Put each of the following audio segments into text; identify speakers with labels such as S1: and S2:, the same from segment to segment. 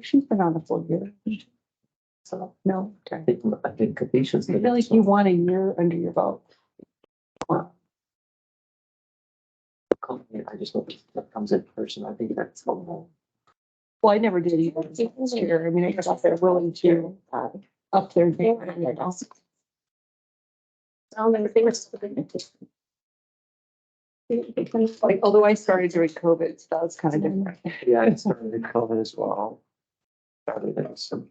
S1: She's been on a full year. So, no, okay.
S2: I think Katisha's.
S1: I feel like you want a year under your belt.
S2: I just hope that comes in person. I think that's helpful.
S1: Well, I never did either this year. I mean, I guess if they're willing to up their game. Like, although I started during COVID, so that was kind of different.
S2: Yeah, I started in COVID as well. Started in some,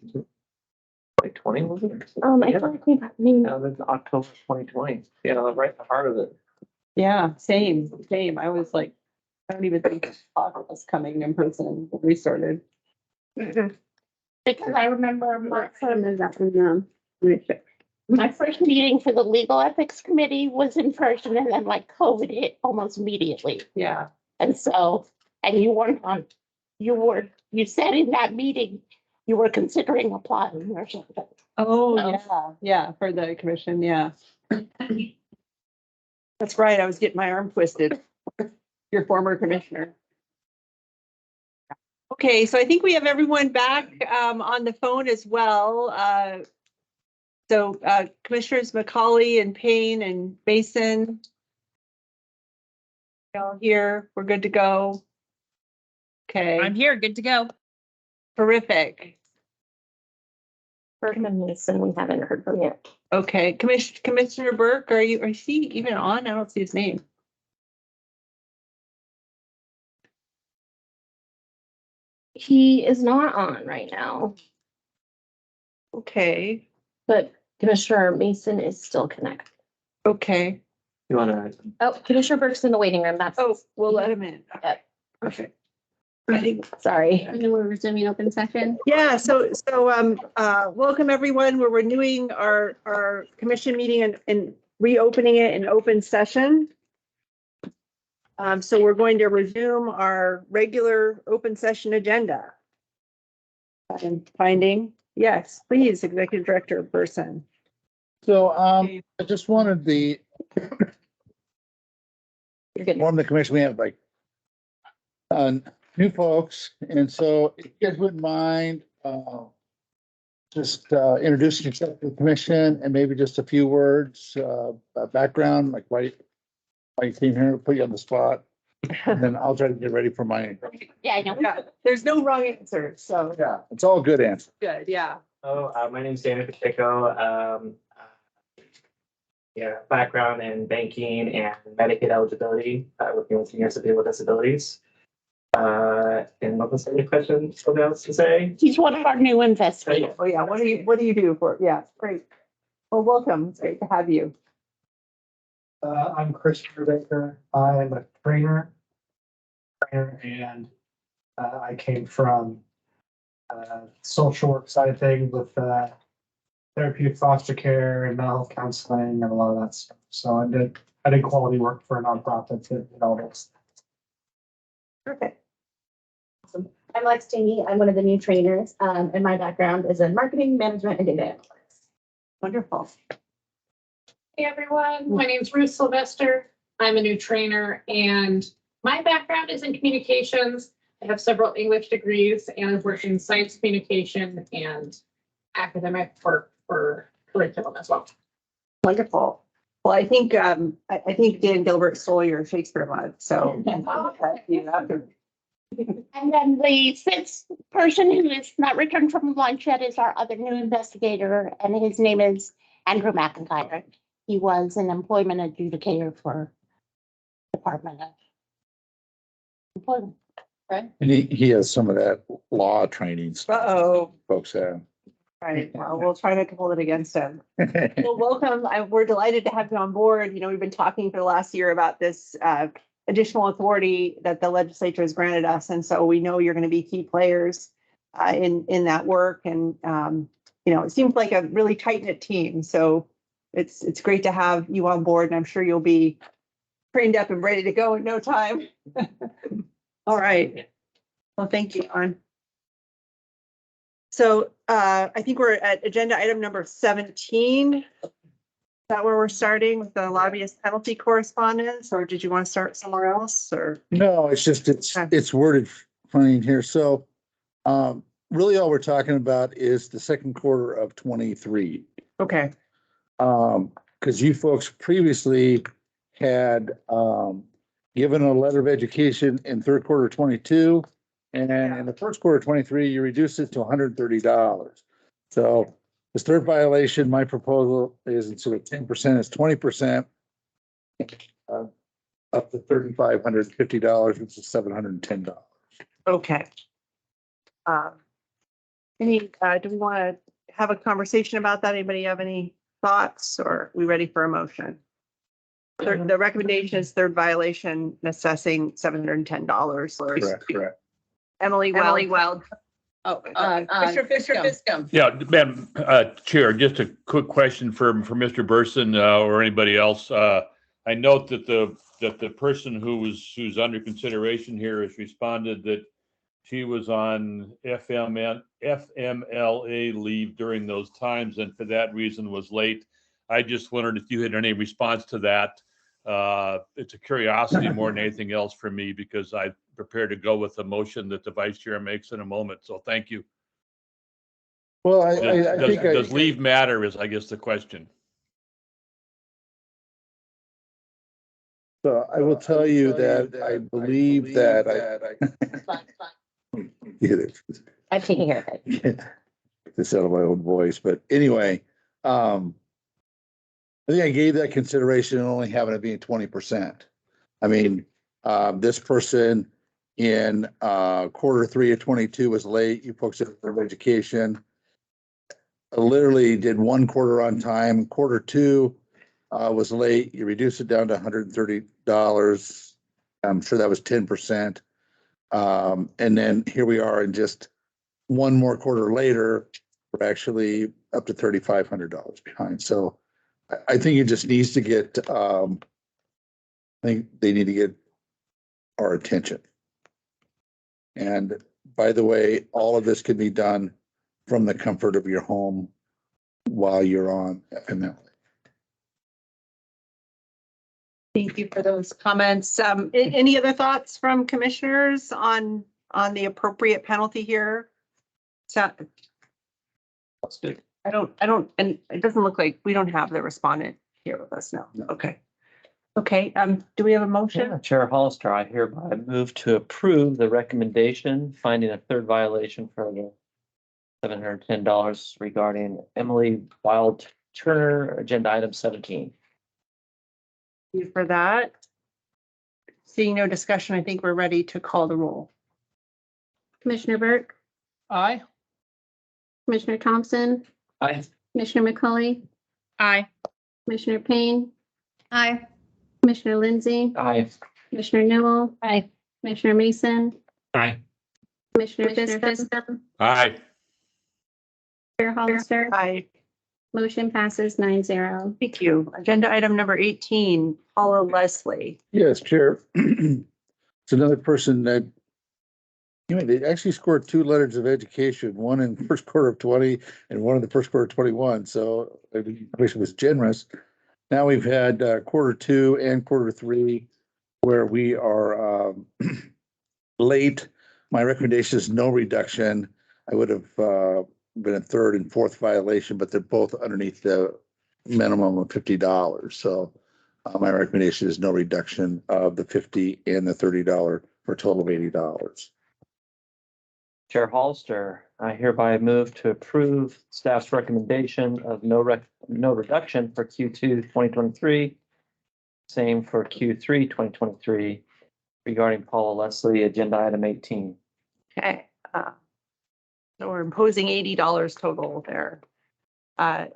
S2: like 20, was it?
S3: I feel like we've,
S2: Yeah, that's October 2020. Yeah, right in the heart of it.
S1: Yeah, same. I was like, I don't even think talk was coming in person when we started.
S3: because I remember my first meeting for the legal ethics committee was in person, and then like COVID hit almost immediately.
S1: Yeah.
S3: And so, and you weren't on, you said in that meeting, you were considering applying or something.
S1: Oh,
S3: No.
S1: yeah, for the commission, yeah. That's right, I was getting my arm twisted. Your former commissioner. Okay, so I think we have everyone back on the phone as well. So Commissioners McCauley and Payne and Mason. All here, we're good to go. Okay.
S4: I'm here, good to go.
S1: Terrific.
S3: Bergman and Mason, we haven't heard from yet.
S1: Okay, Commissioner Burke, is he even on? I don't see his name.
S3: He is not on right now,
S1: Okay,
S3: but Commissioner Mason is still connected.
S1: okay.
S2: You wanna,
S3: Oh, Commissioner Burke's in the waiting room. That's,
S1: Oh, we'll let him in.
S3: Yep.
S1: Perfect. I think,
S3: sorry.
S5: And then we're resuming open session.
S1: yeah, so welcome everyone. We're renewing our commission meeting and reopening it in open session. So we're going to resume our regular open session agenda. I'm finding, yes, please, Executive Director Person.
S6: So, I just wanted
S3: You're good.
S6: the commission, we have like new folks, and so if you guys wouldn't mind, just introducing yourself to the commission and maybe just a few words, background, like why you came here, put you on the spot. And then I'll try to get ready for my,
S3: Yeah, I know.
S1: Yeah, there's no wrong answer, so
S6: yeah, it's all good answer.
S1: good, yeah.
S7: My name's Daniel Pacheco. Background in banking and Medicaid eligibility, working with seniors and people with disabilities. And what was the question? Something else to say?
S3: He's one of our new investigators.
S1: Oh, yeah, what do you do for, yeah, great. Well, welcome, it's great to have you.
S8: I'm Christopher Baker. I'm a trainer, and I came from social work side of things with therapeutic foster care and mental health counseling and a lot of that stuff. So I did quality work for a nonprofit that did all this.
S1: Perfect.
S5: I'm Lex Taney. I'm one of the new trainers, and my background is in marketing, management, and data analytics.
S1: Wonderful.
S9: Hey everyone, my name's Ruth Sylvester. I'm a new trainer and my background is in communications. I have several English degrees and I've worked in science communication and academic work for curriculum as well.
S1: Wonderful. Well, I think Dan Gilbert stole your Shakespeare month, so.
S3: And then the fifth person who is not returned from lunch yet is our other new investigator, and his name is Andrew McIntyre. He was an employment adjudicator for Department of Employment, right?
S6: And he has some of that law training stuff
S1: Uh-oh.
S6: folks have.
S1: Right, well, we'll try not to hold it against him. Well, welcome. We're delighted to have you on board. You know, we've been talking for the last year about this additional authority that the legislature has granted us. And so we know you're going to be key players in that work. And, you know, it seems like a really tight-knit team. So it's great to have you on board, and I'm sure you'll be trained up and ready to go in no time. All right. Well, thank you, Ann. So I think we're at agenda item number 17. Is that where we're starting with the lobbyist penalty correspondence, or did you want to start somewhere else, or?
S6: No, it's just, it's worded funny in here. So really all we're talking about is the second quarter of 23.
S1: Okay,
S6: Because you folks previously had given a letter of education in third quarter 22. And in the first quarter 23, you reduced it to $130. So this third violation, my proposal is instead of 10%, it's 20%. Up to $3,550, which is $710.
S1: okay. Any, do we want to have a conversation about that? Anybody have any thoughts, or are we ready for a motion? The recommendation is third violation, assessing $710.
S6: Correct.
S1: Emily Weld. Oh, Mr. Fiscum.
S4: Yeah, Madam Chair, just a quick question for Mr. Burson or anybody else. I note that the person who's under consideration here has responded that she was on FMLA leave during those times and for that reason was late. I just wondered if you had any response to that. It's a curiosity more than anything else for me because I'm prepared to go with the motion that the vice chair makes in a moment. So thank you.
S6: Well, I think
S4: Does leave matter is, I guess, the question.
S6: So I will tell you that I believe that
S3: I'm taking care of it.
S6: this out of my own voice, but anyway, I think I gave that consideration and only having it being 20%. I mean, this person in quarter 3 of 22 was late. You folks did their education. I literally did 1 quarter on time. Quarter 2 was late. You reduced it down to $130. I'm sure that was 10%. And then here we are in just 1 more quarter later, we're actually up to $3,500 behind. So I think it just needs to get, I think they need to get our attention. And by the way, all of this can be done from the comfort of your home while you're on FMLA.
S1: Thank you for those comments. Any other thoughts from commissioners on the appropriate penalty here? So
S2: That's good.
S1: I don't, and it doesn't look like we don't have the respondent here with us now. Okay. Okay, do we have a motion?
S2: Yeah, Chair Hollister, I hereby move to approve the recommendation finding a third violation for the $710 regarding Emily Wild Turner, agenda item 17.
S1: Thank you for that. Seeing no discussion, I think we're ready to call the roll.
S10: Commissioner Burke,
S8: Aye.
S10: Commissioner Thompson,
S2: Aye.
S10: Commissioner McCauley,
S1: Aye.
S10: Commissioner Payne,
S3: Aye.
S10: Commissioner Lindsay,
S2: Aye.
S10: Commissioner Newell,
S3: Aye.
S10: Commissioner Mason,
S4: Aye.
S10: Commissioner Fiscum,
S4: Aye.
S10: Chair Hollister.
S1: Aye.
S10: Motion passes 9-0.
S1: Thank you. Agenda item number 18, Paula Leslie.
S6: Yes, Chair. It's another person that, they actually scored 2 letters of education, one in the first quarter of 20 and one in the first quarter of 21. So I wish it was generous. Now we've had quarter 2 and quarter 3 where we are late. My recommendation is no reduction. I would have been a third and fourth violation, but they're both underneath the minimum of $50. So my recommendation is no reduction of the $50 and the $30 for a total of $80.
S2: Chair Hollister, I hereby move to approve staff's recommendation of no reduction for Q2 2023. Same for Q3 2023 regarding Paula Leslie, agenda item 18.
S1: Okay. So we're imposing $80 total there. The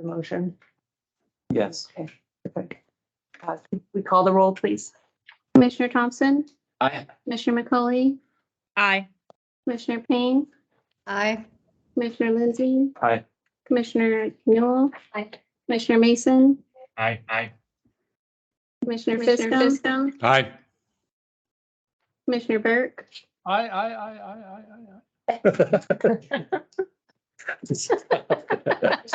S1: motion.
S2: Yes.
S1: Okay. Okay. We call the roll, please.
S10: Commissioner Thompson,
S2: Aye.
S10: Commissioner McCauley,
S1: Aye.
S10: Commissioner Payne,
S3: Aye.
S10: Commissioner Lindsay,
S2: Aye.
S10: Commissioner Newell,
S3: Aye.
S10: Commissioner Mason,
S4: Aye. Aye.
S10: Commissioner Fiscum,
S4: Aye.
S10: Commissioner Burke,
S8: Aye.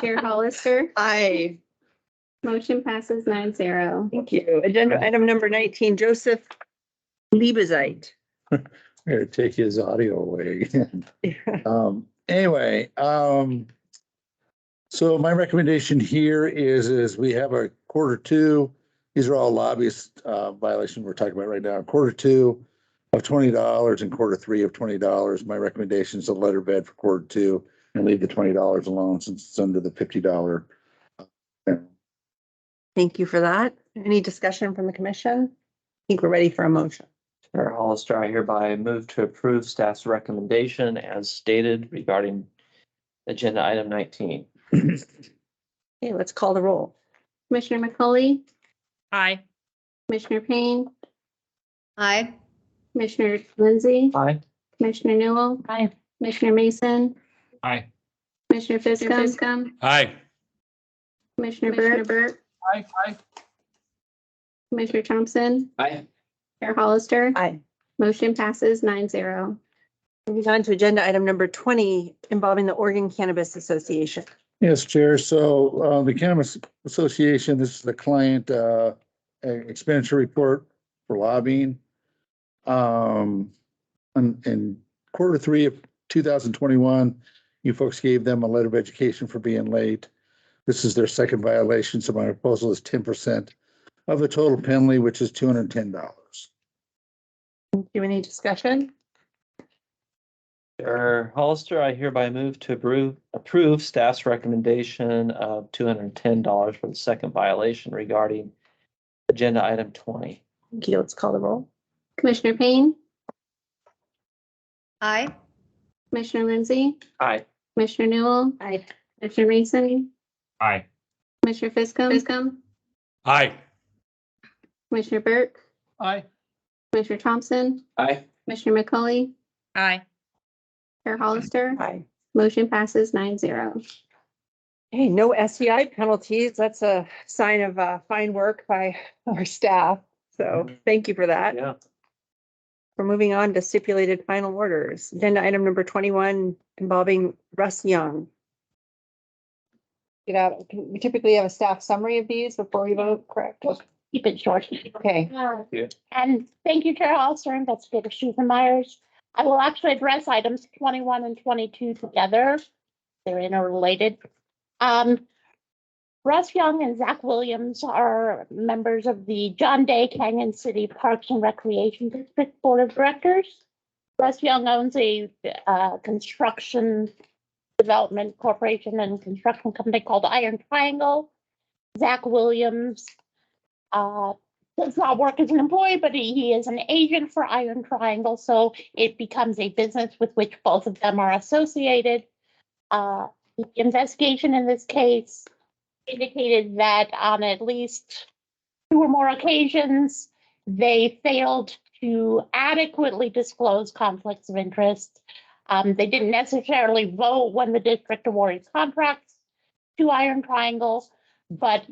S10: Chair Hollister.
S1: Aye.
S10: Motion passes 9-0.
S1: Thank you. Agenda item number 19, Joseph Liebezeit.
S6: Here, take his audio away. Anyway, so my recommendation here is we have a Q2. These are all lobbyist violations we're talking about right now. Q2 of $20 and Q3 of $20. My recommendation is a letter bed for Q2 and leave the $20 alone since it's under the $50.
S1: Thank you for that. Any discussion from the commission? I think we're ready for a motion.
S2: Chair Hollister, I hereby move to approve staff's recommendation as stated regarding agenda item 19.
S1: Okay, let's call the roll.
S10: Commissioner McCauley,
S9: Aye.
S10: Commissioner Payne,
S11: Aye.
S10: Commissioner Lindsay,
S2: Aye.
S10: Commissioner Newell,
S3: Aye.
S10: Commissioner Mason,
S4: Aye.
S10: Commissioner Fiscum,
S4: Aye.
S10: Commissioner Burt,
S4: Aye. Aye.
S10: Commissioner Thompson,
S7: Aye.
S10: Chair Hollister.
S1: Aye.
S10: Motion passes 9-0.
S1: Moving on to agenda item number 20 involving the Oregon Cannabis Association.
S6: Yes, Chair. So the Cannabis Association, this is the client expenditure report for lobbying. In Q3 of 2021, you folks gave them a letter of education for being late. This is their second violation, so my proposal is 10% of the total penalty, which is $210.
S1: Do any discussion?
S2: Chair Hollister, I hereby move to approve staff's recommendation of $210 for the second violation regarding agenda item 20.
S1: Thank you. Let's call the roll.
S10: Commissioner Payne,
S11: Aye.
S10: Commissioner Lindsay,
S2: Aye.
S10: Commissioner Newell,
S3: Aye.
S10: Commissioner Mason,
S4: Aye.
S10: Commissioner Fiscum,
S4: Aye.
S10: Commissioner Burke,
S4: Aye.
S10: Commissioner Thompson,
S7: Aye.
S10: Commissioner McCauley,
S9: Aye.
S10: Chair Hollister.
S1: Aye.
S10: Motion passes 9-0.
S1: Hey, no SEI penalties. That's a sign of fine work by our staff. So thank you for that.
S2: Yeah.
S1: We're moving on to stipulated final orders. Agenda item number 21 involving Russ Young. We typically have a staff summary of these before we vote, correct?
S3: Keep it short.
S1: Okay.
S3: And thank you, Chair Hollister, Investigator Susan Myers. I will actually address items 21 and 22 together. They're interrelated. Russ Young and Zach Williams are members of the John Day Canyon City Parks and Recreation District Board of Directors. Russ Young owns a construction development corporation and construction company called Iron Triangle. Zach Williams does not work as an employee, but he is an agent for Iron Triangle, so it becomes a business with which both of them are associated. The investigation in this case indicated that on at least 2 or more occasions, they failed to adequately disclose conflicts of interest. They didn't necessarily vote when the district awarded contracts to Iron Triangle, but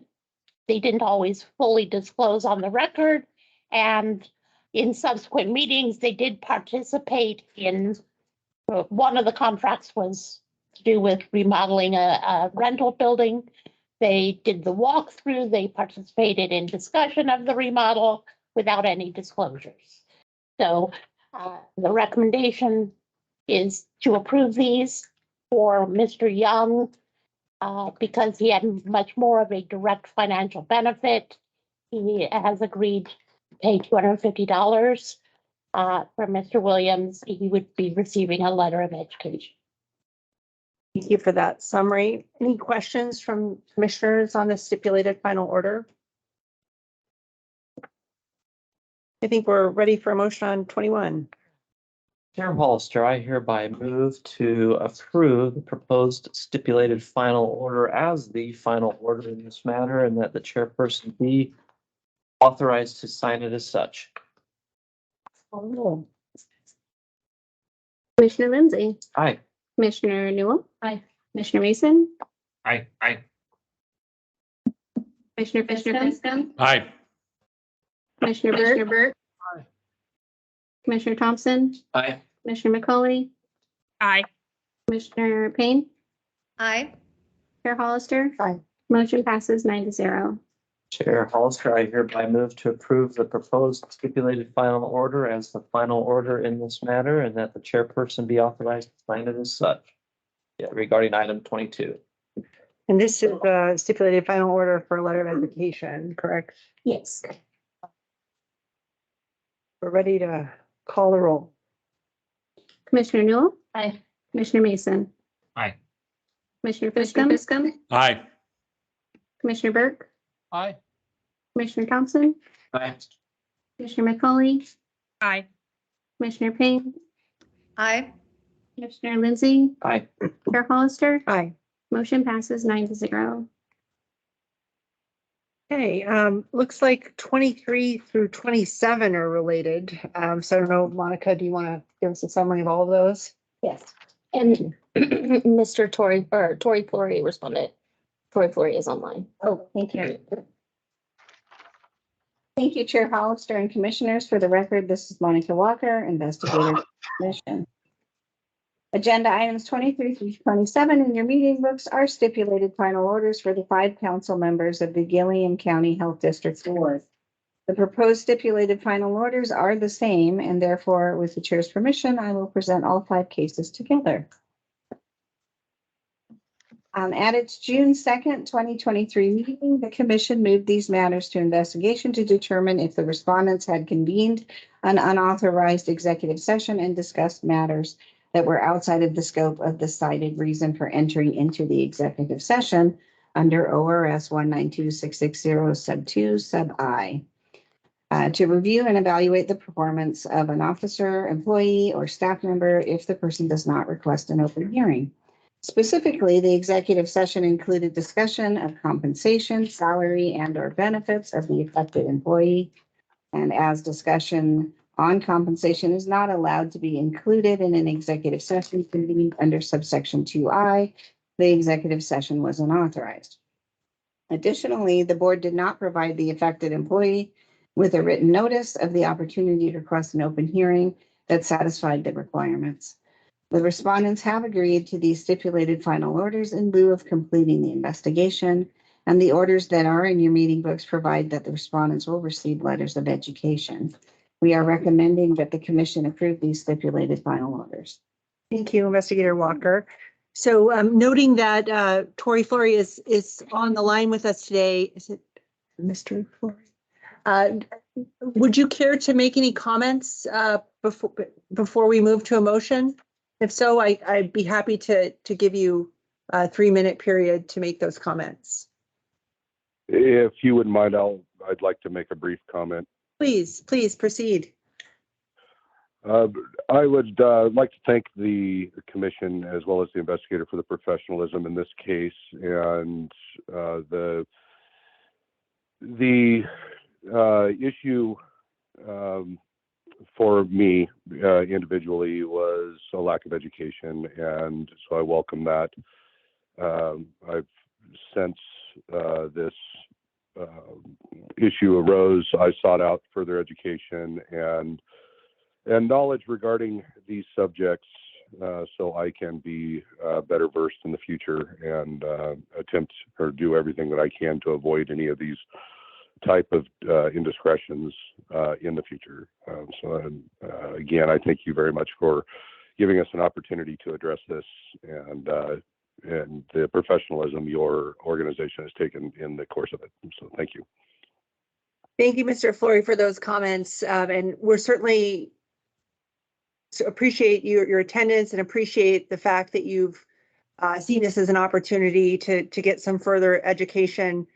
S3: they didn't always fully disclose on the record. And in subsequent meetings, they did participate in, one of the contracts was to do with remodeling a rental building. They did the walkthrough, they participated in discussion of the remodel without any disclosures. So the recommendation is to approve these for Mr. Young because he had much more of a direct financial benefit. He has agreed to pay $250. For Mr. Williams, he would be receiving a letter of education.
S1: Thank you for that summary. Any questions from commissioners on the stipulated final order? I think we're ready for a motion on 21.
S2: Chair Hollister, I hereby move to approve the proposed stipulated final order as the final order in this matter and that the chairperson be authorized to sign it as such.
S10: Commissioner Lindsay,
S2: Aye.
S10: Commissioner Newell,
S3: Aye.
S10: Commissioner Mason,
S4: Aye. Aye.
S10: Commissioner Fiscum,
S4: Aye.
S10: Commissioner Burt, Commissioner Thompson,
S7: Aye.
S10: Commissioner McCauley,
S9: Aye.
S10: Commissioner Payne,
S11: Aye.
S10: Chair Hollister.
S1: Aye.
S10: Motion passes 9-0.
S2: Chair Hollister, I hereby move to approve the proposed stipulated final order as the final order in this matter and that the chairperson be authorized to sign it as such. Yeah, regarding item 22.
S1: And this is the stipulated final order for letter of invocation, correct?
S3: Yes.
S1: We're ready to call the roll.
S10: Commissioner Newell,
S3: Aye.
S10: Commissioner Mason.
S7: Aye.
S10: Commissioner Fiskum.
S4: Aye.
S10: Commissioner Burke,
S8: Aye.
S10: Commissioner Thompson,
S7: Aye.
S10: Commissioner McCauley,
S1: Aye.
S10: Commissioner Payne,
S1: Aye.
S10: Commissioner Lindsay,
S2: Aye.
S10: Chair Hollister.
S1: Aye.
S10: Motion passes 9-0.
S1: Okay, looks like 23 through 27 are related. So I don't know, Monica, do you want to give us a summary of all of those?
S5: Yes. And Mr. Tori Flory responded. Tori Flory is online.
S3: Oh, thank you. Thank you, Chair Hollister and Commissioners. For the record, this is Monica Walker, Investigator Commission. Agenda items 23 through 27 in your meeting books are stipulated final orders for the 5 council members of the Gilliam County Health District Board. The proposed stipulated final orders are the same, and therefore, with the chair's permission, I will present all 5 cases together. At its June 2nd, 2023 meeting, the commission moved these matters to investigation to determine if the respondents had convened an unauthorized executive session and discussed matters that were outside of the scope of the cited reason for entering into the executive session under ORS 192660 sub 2 sub I. To review and evaluate the performance of an officer, employee, or staff member if the person does not request an open hearing. Specifically, the executive session included discussion of compensation, salary, and/or benefits of the affected employee. And as discussion on compensation is not allowed to be included in an executive session convened under subsection 2I, the executive session was unauthorized. Additionally, the board did not provide the affected employee with a written notice of the opportunity to request an open hearing that satisfied the requirements. The respondents have agreed to these stipulated final orders in lieu of completing the investigation, and the orders that are in your meeting books provide that the respondents will receive letters of education. We are recommending that the commission approve these stipulated final orders.
S1: Thank you, Investigator Walker. So noting that Tori Flory is on the line with us today. Is it Mr. Flory? Would you care to make any comments before we move to a motion? If so, I'd be happy to give you a 3-minute period to make those comments.
S11: If you wouldn't mind, I'd like to make a brief comment.
S1: Please proceed.
S11: I would like to thank the commission as well as the investigator for the professionalism in this case, and the issue for me individually was a lack of education, and so I welcome that. I've since this issue arose, I sought out further education and knowledge regarding these subjects so I can be better versed in the future and attempt or do everything that I can to avoid any of these type of indiscretions in the future. Again, I thank you very much for giving us an opportunity to address this and the professionalism your organization has taken in the course of it. So thank you.
S1: Thank you, Mr. Flory, for those comments. And we're certainly appreciate your attendance and appreciate the fact that you've seen this as an opportunity to get some further education.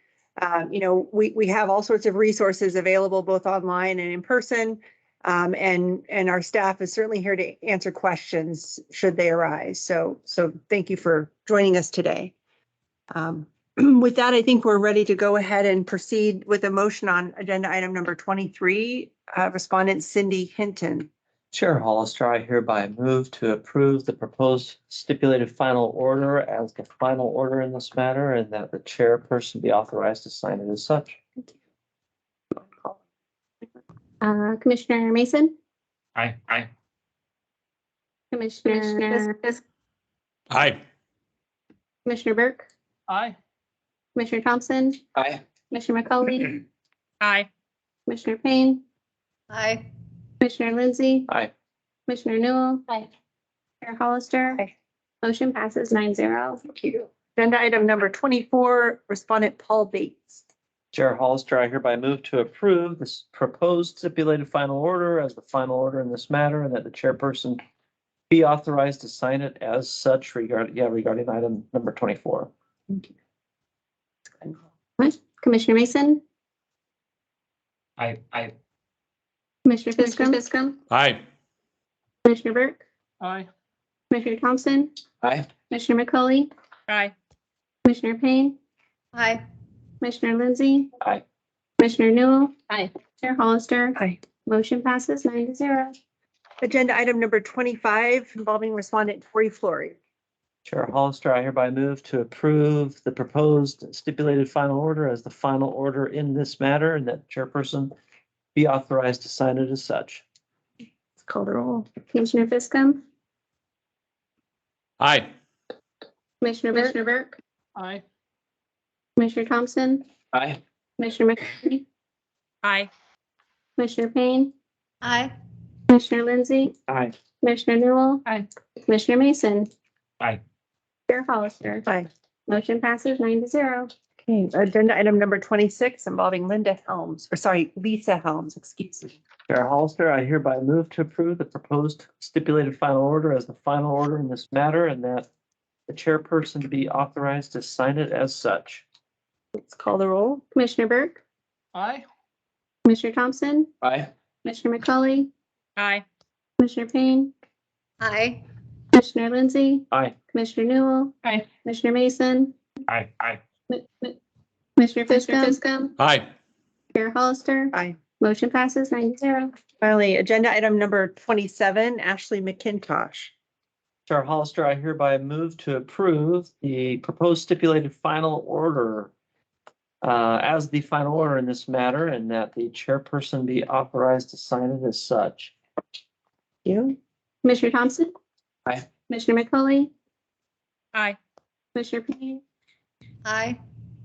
S1: We have all sorts of resources available both online and in person. And our staff is certainly here to answer questions should they arise. So thank you for joining us today. With that, I think we're ready to go ahead and proceed with a motion on agenda item number 23, respondent Cindy Hinton.
S2: Chair Hollister, I hereby move to approve the proposed stipulated final order as the final order in this matter and that the chairperson be authorized to sign it as such.
S10: Commissioner Mason,
S7: Aye.
S10: Commissioner Fisk,
S4: Aye.
S10: Commissioner Burke,
S8: Aye.
S10: Commissioner Thompson,
S2: Aye.
S10: Commissioner McCauley,
S9: Aye.
S10: Commissioner Payne,
S3: Aye.
S10: Commissioner Lindsey,
S2: Aye.
S10: Commissioner Newell,
S3: Aye.
S10: Chair Hollister.
S1: Aye.
S10: Motion passes 9-0.
S1: Thank you. Agenda item number 24, respondent Paul Bates.
S2: Chair Hollister, I hereby move to approve this proposed stipulated final order as the final order in this matter, and that the chairperson be authorized to sign it as such regarding item number 24.
S10: Commissioner Mason,
S7: I,
S10: Commissioner Fiscum,
S4: Aye.
S10: Commissioner Burke,
S9: Aye.
S10: Commissioner Thompson,
S2: Aye.
S10: Commissioner McCauley,
S9: Aye.
S10: Commissioner Payne,
S3: Aye.
S10: Commissioner Lindsey,
S2: Aye.
S10: Commissioner Newell,
S3: Aye.
S10: Chair Hollister.
S1: Aye.
S10: Motion passes 9-0.
S1: Agenda item number 25 involving respondent Tori Flory.
S2: Chair Hollister, I hereby move to approve the proposed stipulated final order as the final order in this matter, and that chairperson be authorized to sign it as such.
S1: Let's call the roll.
S10: Commissioner Fiscum,
S4: Aye.
S10: Commissioner Burke,
S9: Aye.
S10: Commissioner Thompson,
S2: Aye.
S10: Commissioner McCauley,
S9: Aye.
S10: Commissioner Payne,
S3: Aye.
S10: Commissioner Lindsey,
S2: Aye.
S10: Commissioner Newell,
S9: Aye.
S10: Commissioner Mason.
S7: Aye.
S10: Chair Hollister.
S1: Aye.
S10: Motion passes 9-0.
S1: Okay, agenda item number 26 involving Lisa Helms, excuse me.
S2: Chair Hollister, I hereby move to approve the proposed stipulated final order as the final order in this matter, and that the chairperson be authorized to sign it as such.
S1: Let's call the roll.
S10: Commissioner Burke,
S9: Aye.
S10: Commissioner Thompson,
S2: Aye.
S10: Commissioner McCauley,
S9: Aye.
S10: Commissioner Payne,
S3: Aye.
S10: Commissioner Lindsey,
S2: Aye.
S10: Commissioner Newell,
S9: Aye.
S10: Commissioner Mason,
S7: Aye.
S10: Commissioner Fiscum,
S4: Aye.
S10: Chair Hollister.
S1: Aye.
S10: Motion passes 9-0.
S1: Finally, agenda item number 27, Ashley McIntosh.
S2: Chair Hollister, I hereby move to approve the proposed stipulated final order as the final order in this matter, and that the chairperson be authorized to sign it as such.
S1: You?
S10: Commissioner Thompson.
S2: Aye.
S10: Commissioner McCauley,
S9: Aye.
S10: Commissioner Payne,
S3: Aye.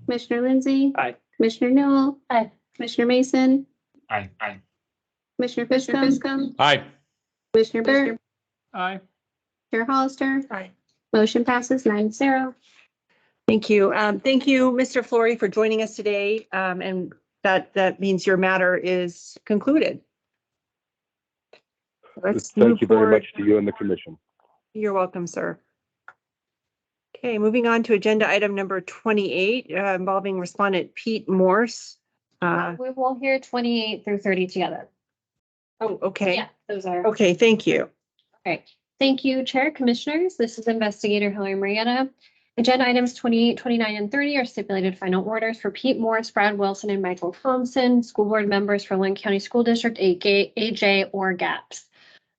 S10: Commissioner Lindsey.
S2: Aye.
S10: Commissioner Newell.
S3: Aye.
S10: Commissioner Mason,
S7: Aye.
S10: Commissioner Fiscum,
S4: Aye.
S10: Commissioner Burke,
S9: Aye.
S10: Chair Hollister.
S1: Aye.
S10: Motion passes 9-0.
S1: Thank you. Thank you, Mr. Flory, for joining us today. And that means your matter is concluded. Let's
S11: Thank
S1: move
S11: you very
S1: forward.
S11: much to you and the commission.
S1: You're welcome, sir. Okay, moving on to agenda item number 28, involving respondent Pete Morse.
S12: We will hear 28 through 30 together.
S1: Oh, okay.
S12: Yeah, those are.
S1: Okay, thank you.
S12: Okay. Thank you, Chair, Commissioners. This is Investigator Hillary Marietta. Agenda items 28, 29, and 30 are stipulated final orders for Pete Morse, Brad Wilson, and Michael Thompson, school board members for Lynn County School District AJ or GAPS.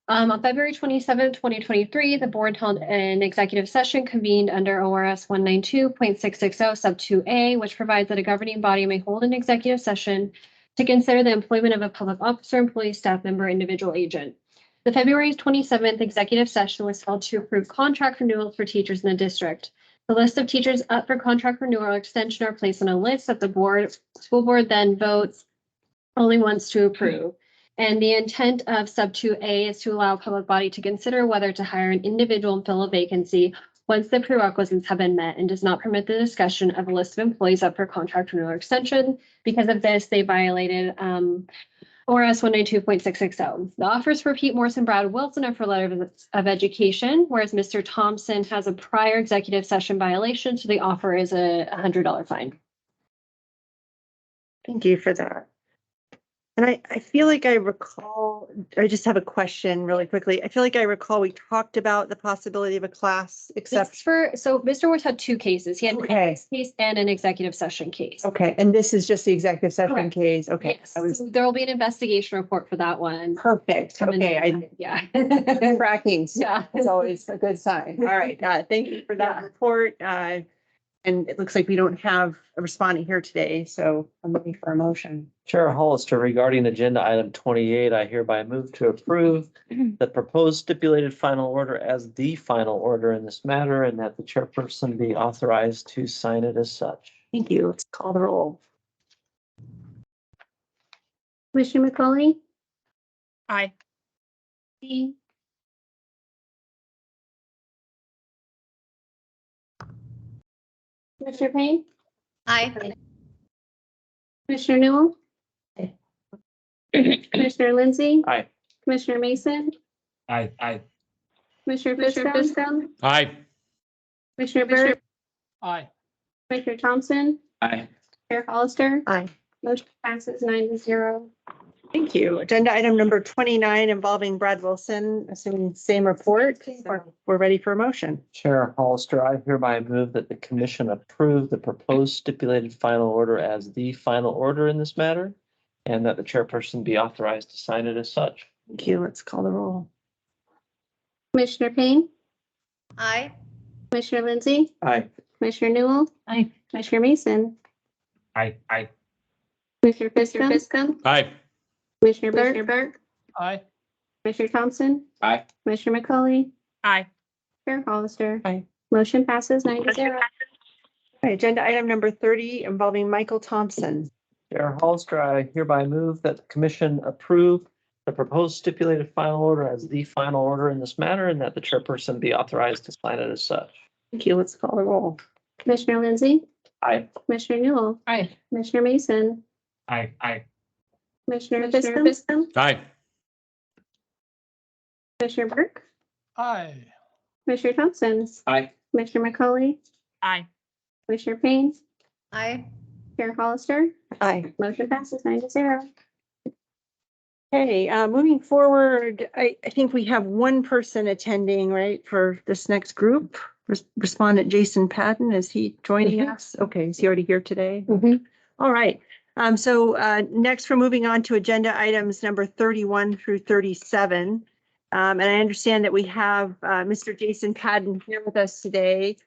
S12: On February 27, 2023, the board held an executive session convened under ORS 192.660 sub 2A, which provides that a governing body may hold an executive session to consider the employment of a public officer, employee, staff member, individual agent. The February 27th executive session was held to approve contract renewals for teachers in the district. The list of teachers up for contract renewal or extension are placed on a list that the school board then votes only once to approve. And the intent of sub 2A is to allow a public body to consider whether to hire an individual and fill a vacancy once the prerequisites have been met, and does not permit the discussion of a list of employees up for contract renewal or extension. Because of this, they violated ORS 192.660. The offers for Pete Morse and Brad Wilson are for letters of education, whereas Mr. Thompson has a prior executive session violation, so the offer is a $100 fine.
S1: Thank you for that. And I feel like I recall, I just have a question really quickly. I feel like I recall we talked about the possibility of a class except.
S12: So Mr. Morse had two cases. He had an
S1: Okay.
S12: ethics case and an executive session case.
S1: Okay, and this is just the executive session
S12: Correct.
S1: case. Okay.
S12: Yes,
S1: I was
S12: so there will be an investigation report for that one.
S1: perfect. Okay,
S12: Yeah.
S1: I'm tracking.
S12: Yeah.
S1: It's always a good sign. All right, thank you for that report. And it looks like we don't have a respondent here today, so I'm looking for a motion.
S2: Chair Hollister, regarding agenda item 28, I hereby move to approve the proposed stipulated final order as the final order in this matter, and that the chairperson be authorized to sign it as such.
S1: Thank you. Let's call the roll.
S10: Commissioner McCauley?
S1: Aye.
S10: Commissioner Payne?
S12: Aye.
S10: Commissioner Newell? Commissioner Lindsey?
S2: Aye.
S10: Commissioner Mason?
S7: Aye.
S10: Commissioner Fiscum?
S4: Aye.
S10: Commissioner Burt?
S8: Aye.
S10: Commissioner Thompson?
S2: Aye.
S10: Chair Hollister?
S1: Aye.
S10: Motion passes 9-0.
S1: Thank you. Agenda item number 29 involving Brad Wilson, assuming same report. We're ready for a motion.
S2: Chair Hollister, I hereby move that the commission approve the proposed stipulated final order as the final order in this matter, and that the chairperson be authorized to sign it as such.
S1: Thank you. Let's call the roll.
S10: Commissioner Payne?
S12: Aye.
S10: Commissioner Lindsey?
S2: Aye.
S10: Commissioner Newell?
S1: Aye.
S10: Commissioner Mason?
S7: Aye.
S10: Commissioner Fiscum?
S4: Aye.
S10: Commissioner Burt?
S8: Aye.
S10: Commissioner Thompson?
S2: Aye.
S10: Commissioner McCauley?
S1: Aye.
S10: Chair Hollister?
S1: Aye.
S10: Motion passes 9-0.
S1: Okay, agenda item number 30 involving Michael Thompson.
S2: Chair Hollister, I hereby move that the commission approve the proposed stipulated final order as the final order in this matter, and that the chairperson be authorized to sign it as such.
S1: Thank you. Let's call the roll.
S10: Commissioner Lindsey?
S2: Aye.
S10: Commissioner Newell?
S1: Aye.
S10: Commissioner Mason?
S7: Aye.
S10: Commissioner Fiscum?
S4: Aye.
S10: Commissioner Burke?
S8: Aye.
S10: Commissioner Thompson?
S2: Aye.
S10: Commissioner McCauley?
S1: Aye.
S10: Commissioner Payne?
S12: Aye.
S10: Chair Hollister?
S1: Aye.
S10: Motion passes 9-0.
S1: Okay, moving forward, I think we have one person attending, right, for this next group. Respondent Jason Patton, is he joining us? Okay, is he already here today? All right. So next we're moving on to agenda items number 31 through 37. And I understand that we have Mr. Jason Patton here with us today.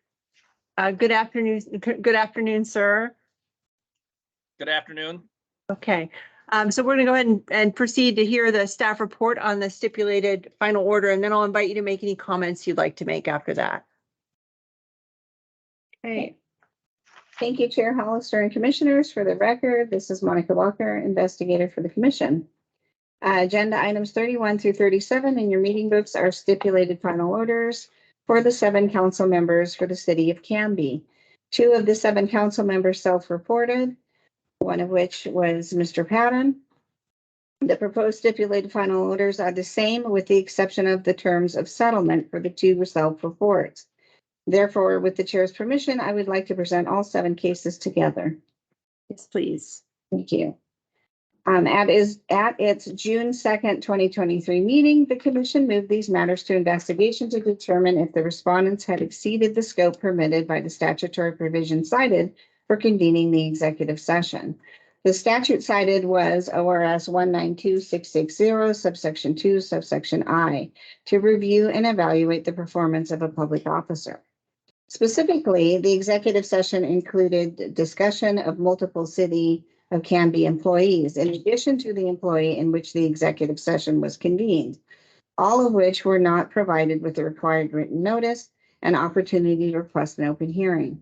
S1: Good afternoon, sir.
S13: Good afternoon.
S1: Okay, so we're going to go ahead and proceed to hear the staff report on the stipulated final order, and then I'll invite you to make any comments you'd like to make after that.
S14: Okay. Thank you, Chair Hollister and Commissioners. For the record, this is Monica Walker, investigator for the Commission. Agenda items 31 through 37 in your meeting books are stipulated final orders for the 7 council members for the city of Canby. 2 of the 7 council members self-reported, one of which was Mr. Patton. The proposed stipulated final orders are the same with the exception of the terms of settlement for the 2 self-reports. Therefore, with the chair's permission, I would like to present all 7 cases together.
S1: Yes, please.
S14: Thank you. At its June 2nd, 2023 meeting, the commission moved these matters to investigation to determine if the respondents had exceeded the scope permitted by the statutory provision cited for convening the executive session. The statute cited was ORS 192660, subsection 2, subsection I, to review and evaluate the performance of a public officer. Specifically, the executive session included discussion of multiple City of Canby employees, in addition to the employee in which the executive session was convened, all of which were not provided with the required written notice and opportunity to request an open hearing.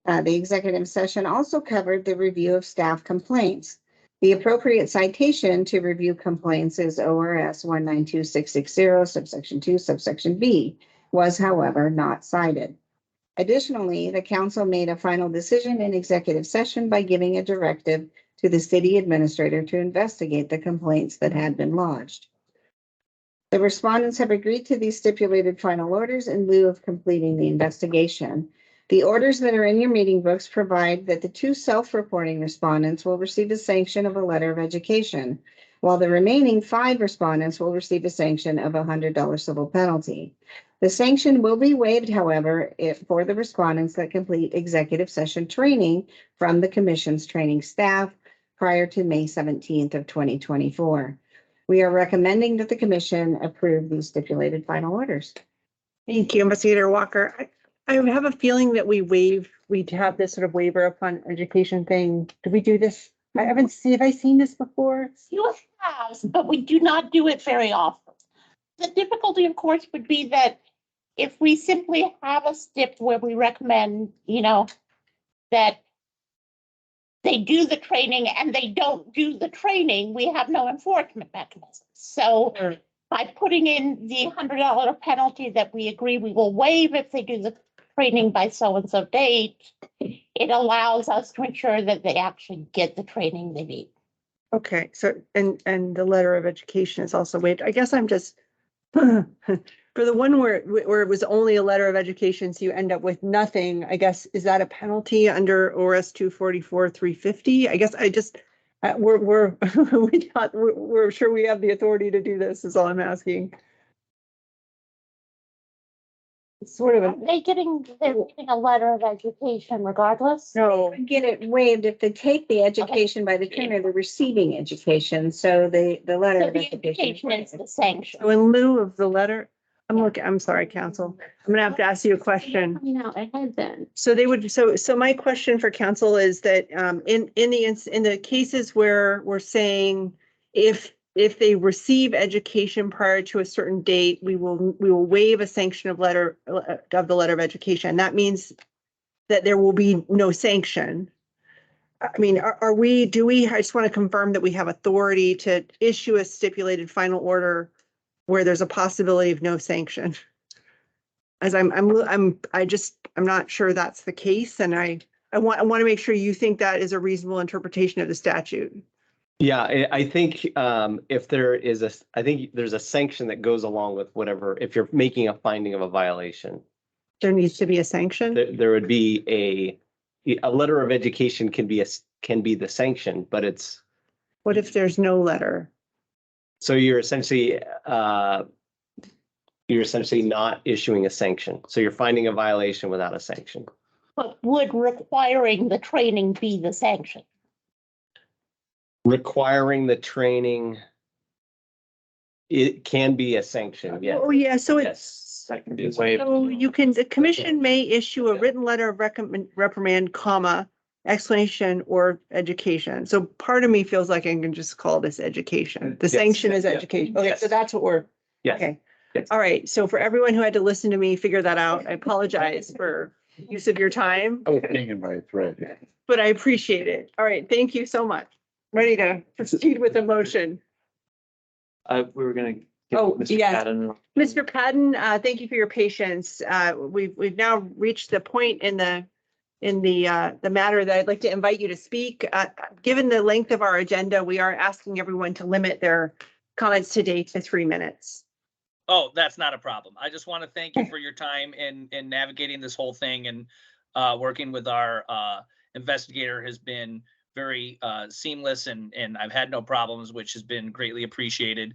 S14: The executive session also covered the review of staff complaints. The appropriate citation to review complaints is ORS 192660, subsection 2, subsection B, was, however, not cited. Additionally, the council made a final decision in executive session by giving a directive to the city administrator to investigate the complaints that had been lodged. The respondents have agreed to these stipulated final orders in lieu of completing the investigation. The orders that are in your meeting books provide that the 2 self-reporting respondents will receive a sanction of a letter of education, while the remaining 5 respondents will receive a sanction of a $100 civil penalty. The sanction will be waived, however, for the respondents that complete executive session training from the commission's training staff prior to May 17th of 2024. We are recommending that the commission approve these stipulated final orders.
S1: Thank you, Investigator Walker. I have a feeling that we have this sort of waiver upon education thing. Did we do this? Have I seen this before?
S3: You have, but we do not do it very often. The difficulty, of course, would be that if we simply have a stip where we recommend, that they do the training and they don't do the training, we have no enforcement mechanism. So by putting in the $100 penalty that we agree we will waive if they do the training by so-and-so date, it allows us to ensure that they actually get the training they need.
S1: Okay, so, and the letter of education is also waived. I guess I'm just, for the one where it was only a letter of education, so you end up with nothing, I guess, is that a penalty under ORS 244-350? I guess I just, we're we're sure we have the authority to do this, is all I'm asking. It's sort of a,
S3: They're getting a letter of education regardless.
S1: no,
S14: Get it waived if they take the education by the trainer, they're receiving education, so the letter
S3: So
S14: of
S3: the
S14: education.
S3: education is the sanction.
S1: so in lieu of the letter, I'm sorry, counsel, I'm gonna have to ask you a question.
S10: Coming out ahead then.
S1: So they would, so my question for council is that in the cases where we're saying if they receive education prior to a certain date, we will waive a sanction of the letter of education. That means that there will be no sanction. I mean, do we, I just want to confirm that we have authority to issue a stipulated final order where there's a possibility of no sanction. As I'm not sure that's the case, and I want to make sure you think that is a reasonable interpretation of the statute.
S15: Yeah, I think if there is I think there's a sanction that goes along with whatever, if you're making a finding of a violation.
S1: There needs to be a sanction.
S15: There would be a letter of education can be the sanction, but it's.
S1: What if there's no letter?
S15: So you're essentially not issuing a sanction. So you're finding a violation without a sanction.
S3: But would requiring the training be the sanction?
S15: Requiring the training, it can be a sanction, yes.
S1: Oh, yeah, so
S2: Yes, that can be waived.
S1: so the commission may issue a written letter of reprimand, comma, explanation or education. So part of me feels like I can just call this education. The
S15: Yes.
S1: sanction is
S15: Yeah.
S1: education. Okay,
S15: Yes.
S1: so that's what we're,
S15: Yes.
S1: okay.
S15: Yes.
S1: All right, so for everyone who had to listen to me figure that out, I apologize for use of your time,
S6: I was hanging by a thread.
S1: but I appreciate it. All right, thank you so much. Ready to proceed with the motion.
S2: We were gonna. give
S1: Oh,
S2: Mr.
S1: yes.
S2: Patton-
S1: Mr. Patton, thank you for your patience. We've now reached the point in the matter that I'd like to invite you to speak. Given the length of our agenda, we are asking everyone to limit their comments today to 3 minutes.
S13: Oh, that's not a problem. I just want to thank you for your time in navigating this whole thing, and working with our investigator has been very seamless, and I've had no problems, which has been greatly appreciated.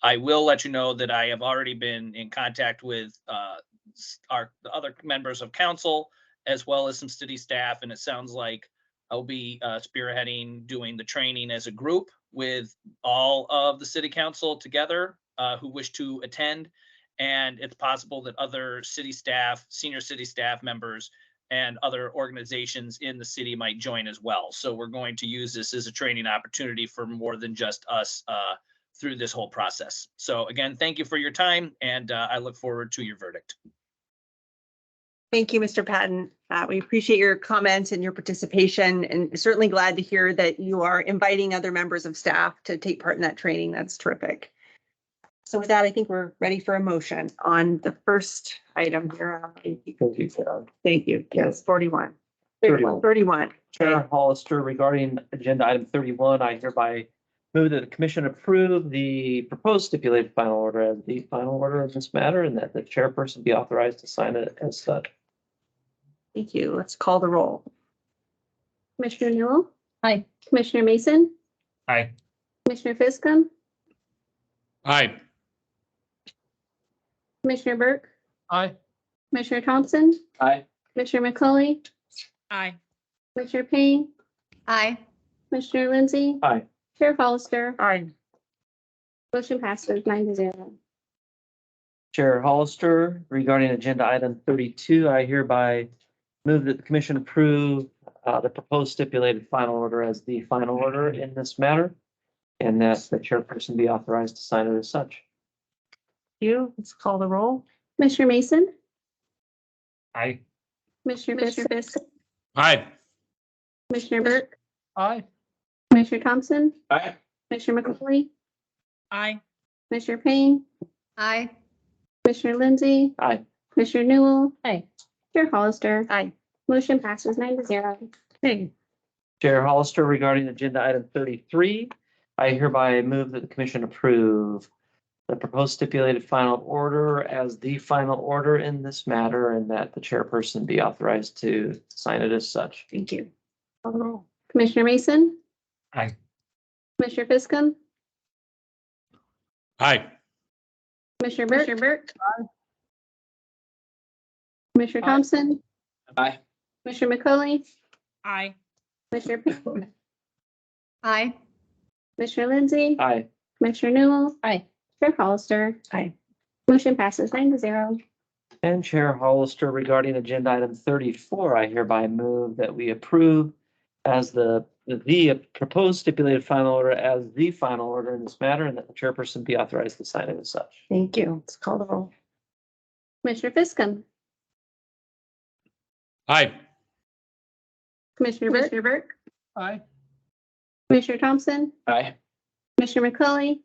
S13: I will let you know that I have already been in contact with the other members of council, as well as some city staff, and it sounds like I'll be spearheading doing the training as a group with all of the city council together who wish to attend. And it's possible that other city staff, senior city staff members, and other organizations in the city might join as well. So we're going to use this as a training opportunity for more than just us through this whole process. So again, thank you for your time, and I look forward to your verdict.
S1: Thank you, Mr. Patton. We appreciate your comments and your participation, and certainly glad to hear that you are inviting other members of staff to take part in that training. That's terrific. So with that, I think we're ready for a motion on the first item here. Thank you. Yes, 41. 31.
S2: Chair Hollister, regarding agenda item 31, I hereby move that the commission approve the proposed stipulated final order as the final order of this matter, and that the chairperson be authorized to sign it as such.
S1: Thank you. Let's call the roll.
S10: Commissioner Newell?
S12: Aye.
S10: Commissioner Mason?
S4: Aye.
S10: Commissioner Fiscom?
S4: Aye.
S10: Commissioner Burke?
S4: Aye.
S10: Commissioner Thompson?
S2: Aye.
S10: Commissioner McCauley?
S9: Aye.
S10: Commissioner Payne?
S12: Aye.
S10: Commissioner Lindsey?
S2: Aye.
S10: Chair Hollister?
S1: Aye.
S10: Motion passes 9-0.
S2: Chair Hollister, regarding agenda item 32, I hereby move that the commission approve the proposed stipulated final order as the final order in this matter, and that the chairperson be authorized to sign it as such.
S1: Let's call the roll.
S10: Commissioner Mason?
S4: Aye.
S10: Commissioner Fisk?
S4: Aye.
S10: Commissioner Burke?
S8: Aye.
S10: Commissioner Thompson,
S2: Aye.
S10: Commissioner McCauley,
S9: Aye.
S10: Commissioner Payne,
S12: Aye.
S10: Commissioner Lindsay,
S2: Aye.
S10: Commissioner Newell,
S12: Aye.
S10: Chair Hollister.
S1: Aye.
S10: Motion passes 9-0.
S1: Okay.
S2: Chair Hollister, regarding agenda item 33, I hereby move that the commission approve the proposed stipulated final order as the final order in this matter, and that the chairperson be authorized to sign it as such.
S1: Thank you.
S10: Commissioner Mason,
S2: Aye.
S10: Commissioner Fiscum,
S4: Aye.
S10: Commissioner Burke. Commissioner Thompson,
S2: Aye.
S10: Commissioner McCauley,
S9: Aye.
S10: Commissioner Payne,
S12: Aye.
S10: Commissioner Lindsay,
S2: Aye.
S10: Commissioner Newell,
S12: Aye.
S10: Chair Hollister.
S1: Aye.
S10: Motion passes 9-0.
S2: And Chair Hollister, regarding agenda item 34, I hereby move that we approve as the proposed stipulated final order as the final order in this matter, and that the chairperson be authorized to sign it as such.
S1: Thank you. Let's call the roll.
S10: Commissioner Fiscum,
S4: Aye.
S10: Commissioner Burke,
S8: Aye.
S10: Commissioner Thompson,
S2: Aye.
S10: Commissioner McCauley,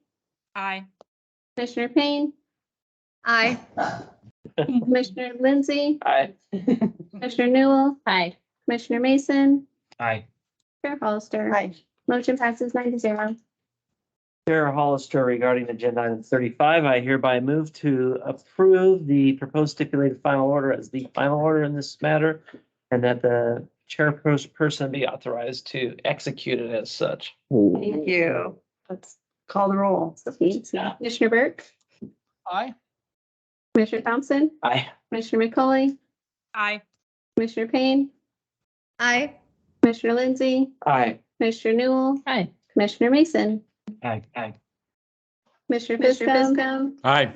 S9: Aye.
S10: Commissioner Payne,
S12: Aye.
S10: Commissioner Lindsay,
S2: Aye.
S10: Commissioner Newell,
S12: Aye.
S10: Commissioner Mason,
S2: Aye.
S10: Chair Hollister.
S1: Aye.
S10: Motion passes 9-0.
S2: Chair Hollister, regarding agenda item 35, I hereby move to approve the proposed stipulated final order as the final order in this matter, and that the chairperson be authorized to execute it as such.
S1: Thank you. Let's call the roll.
S10: Commissioner Burke,
S8: Aye.
S10: Commissioner Thompson,
S2: Aye.
S10: Commissioner McCauley,
S9: Aye.
S10: Commissioner Payne,
S12: Aye.
S10: Commissioner Lindsay,
S2: Aye.
S10: Commissioner Newell,
S12: Aye.
S10: Commissioner Mason,
S2: Aye. Aye.
S10: Commissioner Fiscum,
S4: Aye.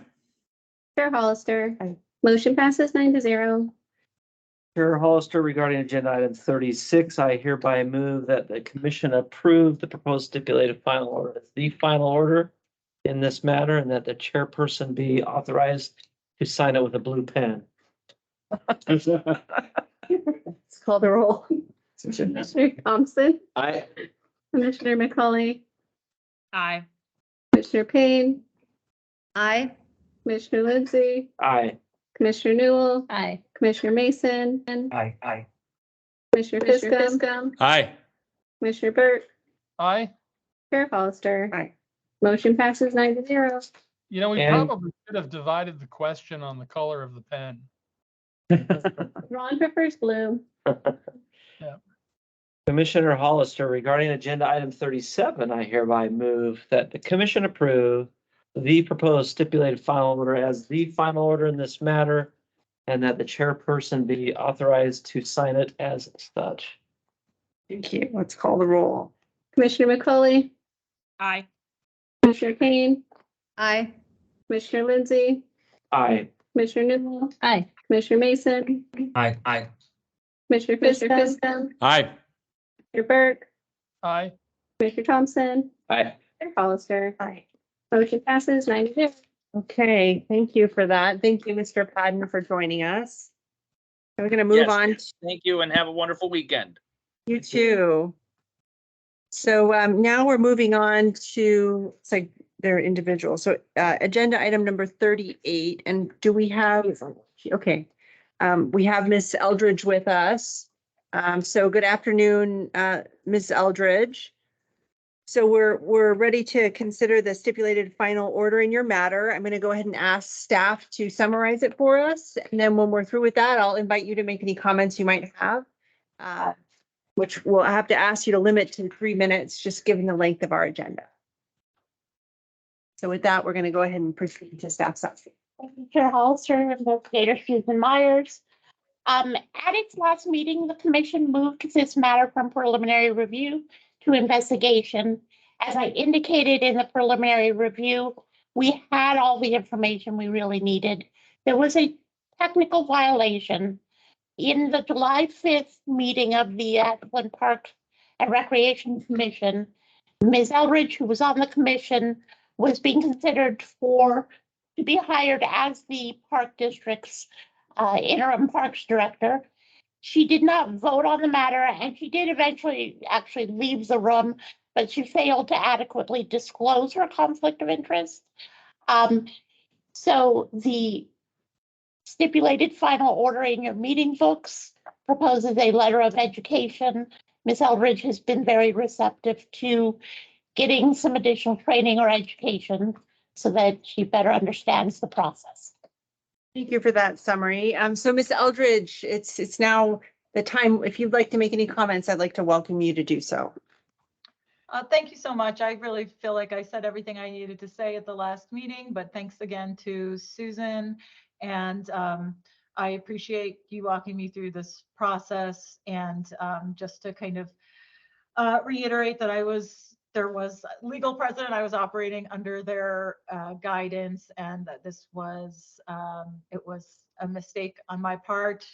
S10: Chair Hollister.
S1: Aye.
S10: Motion passes 9-0.
S2: Chair Hollister, regarding agenda item 36, I hereby move that the commission approve the proposed stipulated final order as the final order in this matter, and that the chairperson be authorized to sign it with a blue pen.
S1: Let's call the roll.
S10: Commissioner Thompson,
S2: Aye.
S10: Commissioner McCauley,
S9: Aye.
S10: Commissioner Payne,
S12: Aye.
S10: Commissioner Lindsay,
S2: Aye.
S10: Commissioner Newell,
S12: Aye.
S10: Commissioner Mason,
S2: Aye. Aye.
S10: Commissioner Fiscum,
S4: Aye.
S10: Commissioner Burke,
S8: Aye.
S10: Chair Hollister.
S1: Aye.
S10: Motion passes 9-0.
S8: You know, we
S2: And-
S8: probably should have divided the question on the color of the pen.
S10: Ron prefers blue.
S2: Commissioner Hollister, regarding agenda item 37, I hereby move that the commission approve the proposed stipulated final order as the final order in this matter, and that the chairperson be authorized to sign it as such.
S1: Thank you. Let's call the roll.
S10: Commissioner McCauley,
S9: Aye.
S10: Commissioner Payne,
S12: Aye.
S10: Commissioner Lindsay,
S2: Aye.
S10: Commissioner Newell,
S12: Aye.
S10: Commissioner Mason,
S2: Aye. Aye.
S10: Commissioner Fiscum,
S4: Aye.
S10: Commissioner Burke,
S8: Aye.
S10: Commissioner Thompson,
S2: Aye.
S10: Chair Hollister.
S1: Aye.
S10: Motion passes 9-0.
S1: Okay, thank you for that. Thank you, Mr. Padden, for joining us. We're going to move
S13: Yes.
S1: on.
S13: Thank you and have a wonderful weekend.
S1: You too. So now we're moving on to, it's like they're individual. So agenda item number 38. And do we have, okay. We have Miss Eldridge with us. So good afternoon, Ms. Eldridge. So we're ready to consider the stipulated final order in your matter. I'm going to go ahead and ask staff to summarize it for us. And then when we're through with that, I'll invite you to make any comments you might have. Which we'll have to ask you to limit to 3 minutes, just given the length of our agenda. So with that, we're going to go ahead and proceed to staff summary.
S3: Chair Hollister, Investigator Susan Myers. At its last meeting, the commission moved this matter from preliminary review to investigation. As I indicated in the preliminary review, we had all the information we really needed. There was a technical violation. In the July 5th meeting of the Ashland Park and Recreation Commission, Ms. Eldridge, who was on the commission, was being considered to be hired as the park district's interim parks director. She did not vote on the matter, and she did eventually actually leave the room, but she failed to adequately disclose her conflict of interest. So the stipulated final order in your meeting books proposes a letter of education. Ms. Eldridge has been very receptive to getting some additional training or education so that she better understands the process.
S1: Thank you for that summary. So Ms. Eldridge, it's now the time. If you'd like to make any comments, I'd like to welcome you to do so.
S16: Thank you so much. I really feel like I said everything I needed to say at the last meeting, but thanks again to Susan. And I appreciate you walking me through this process. And just to kind of reiterate that there was legal precedent. I was operating under their guidance, and that this was, it was a mistake on my part.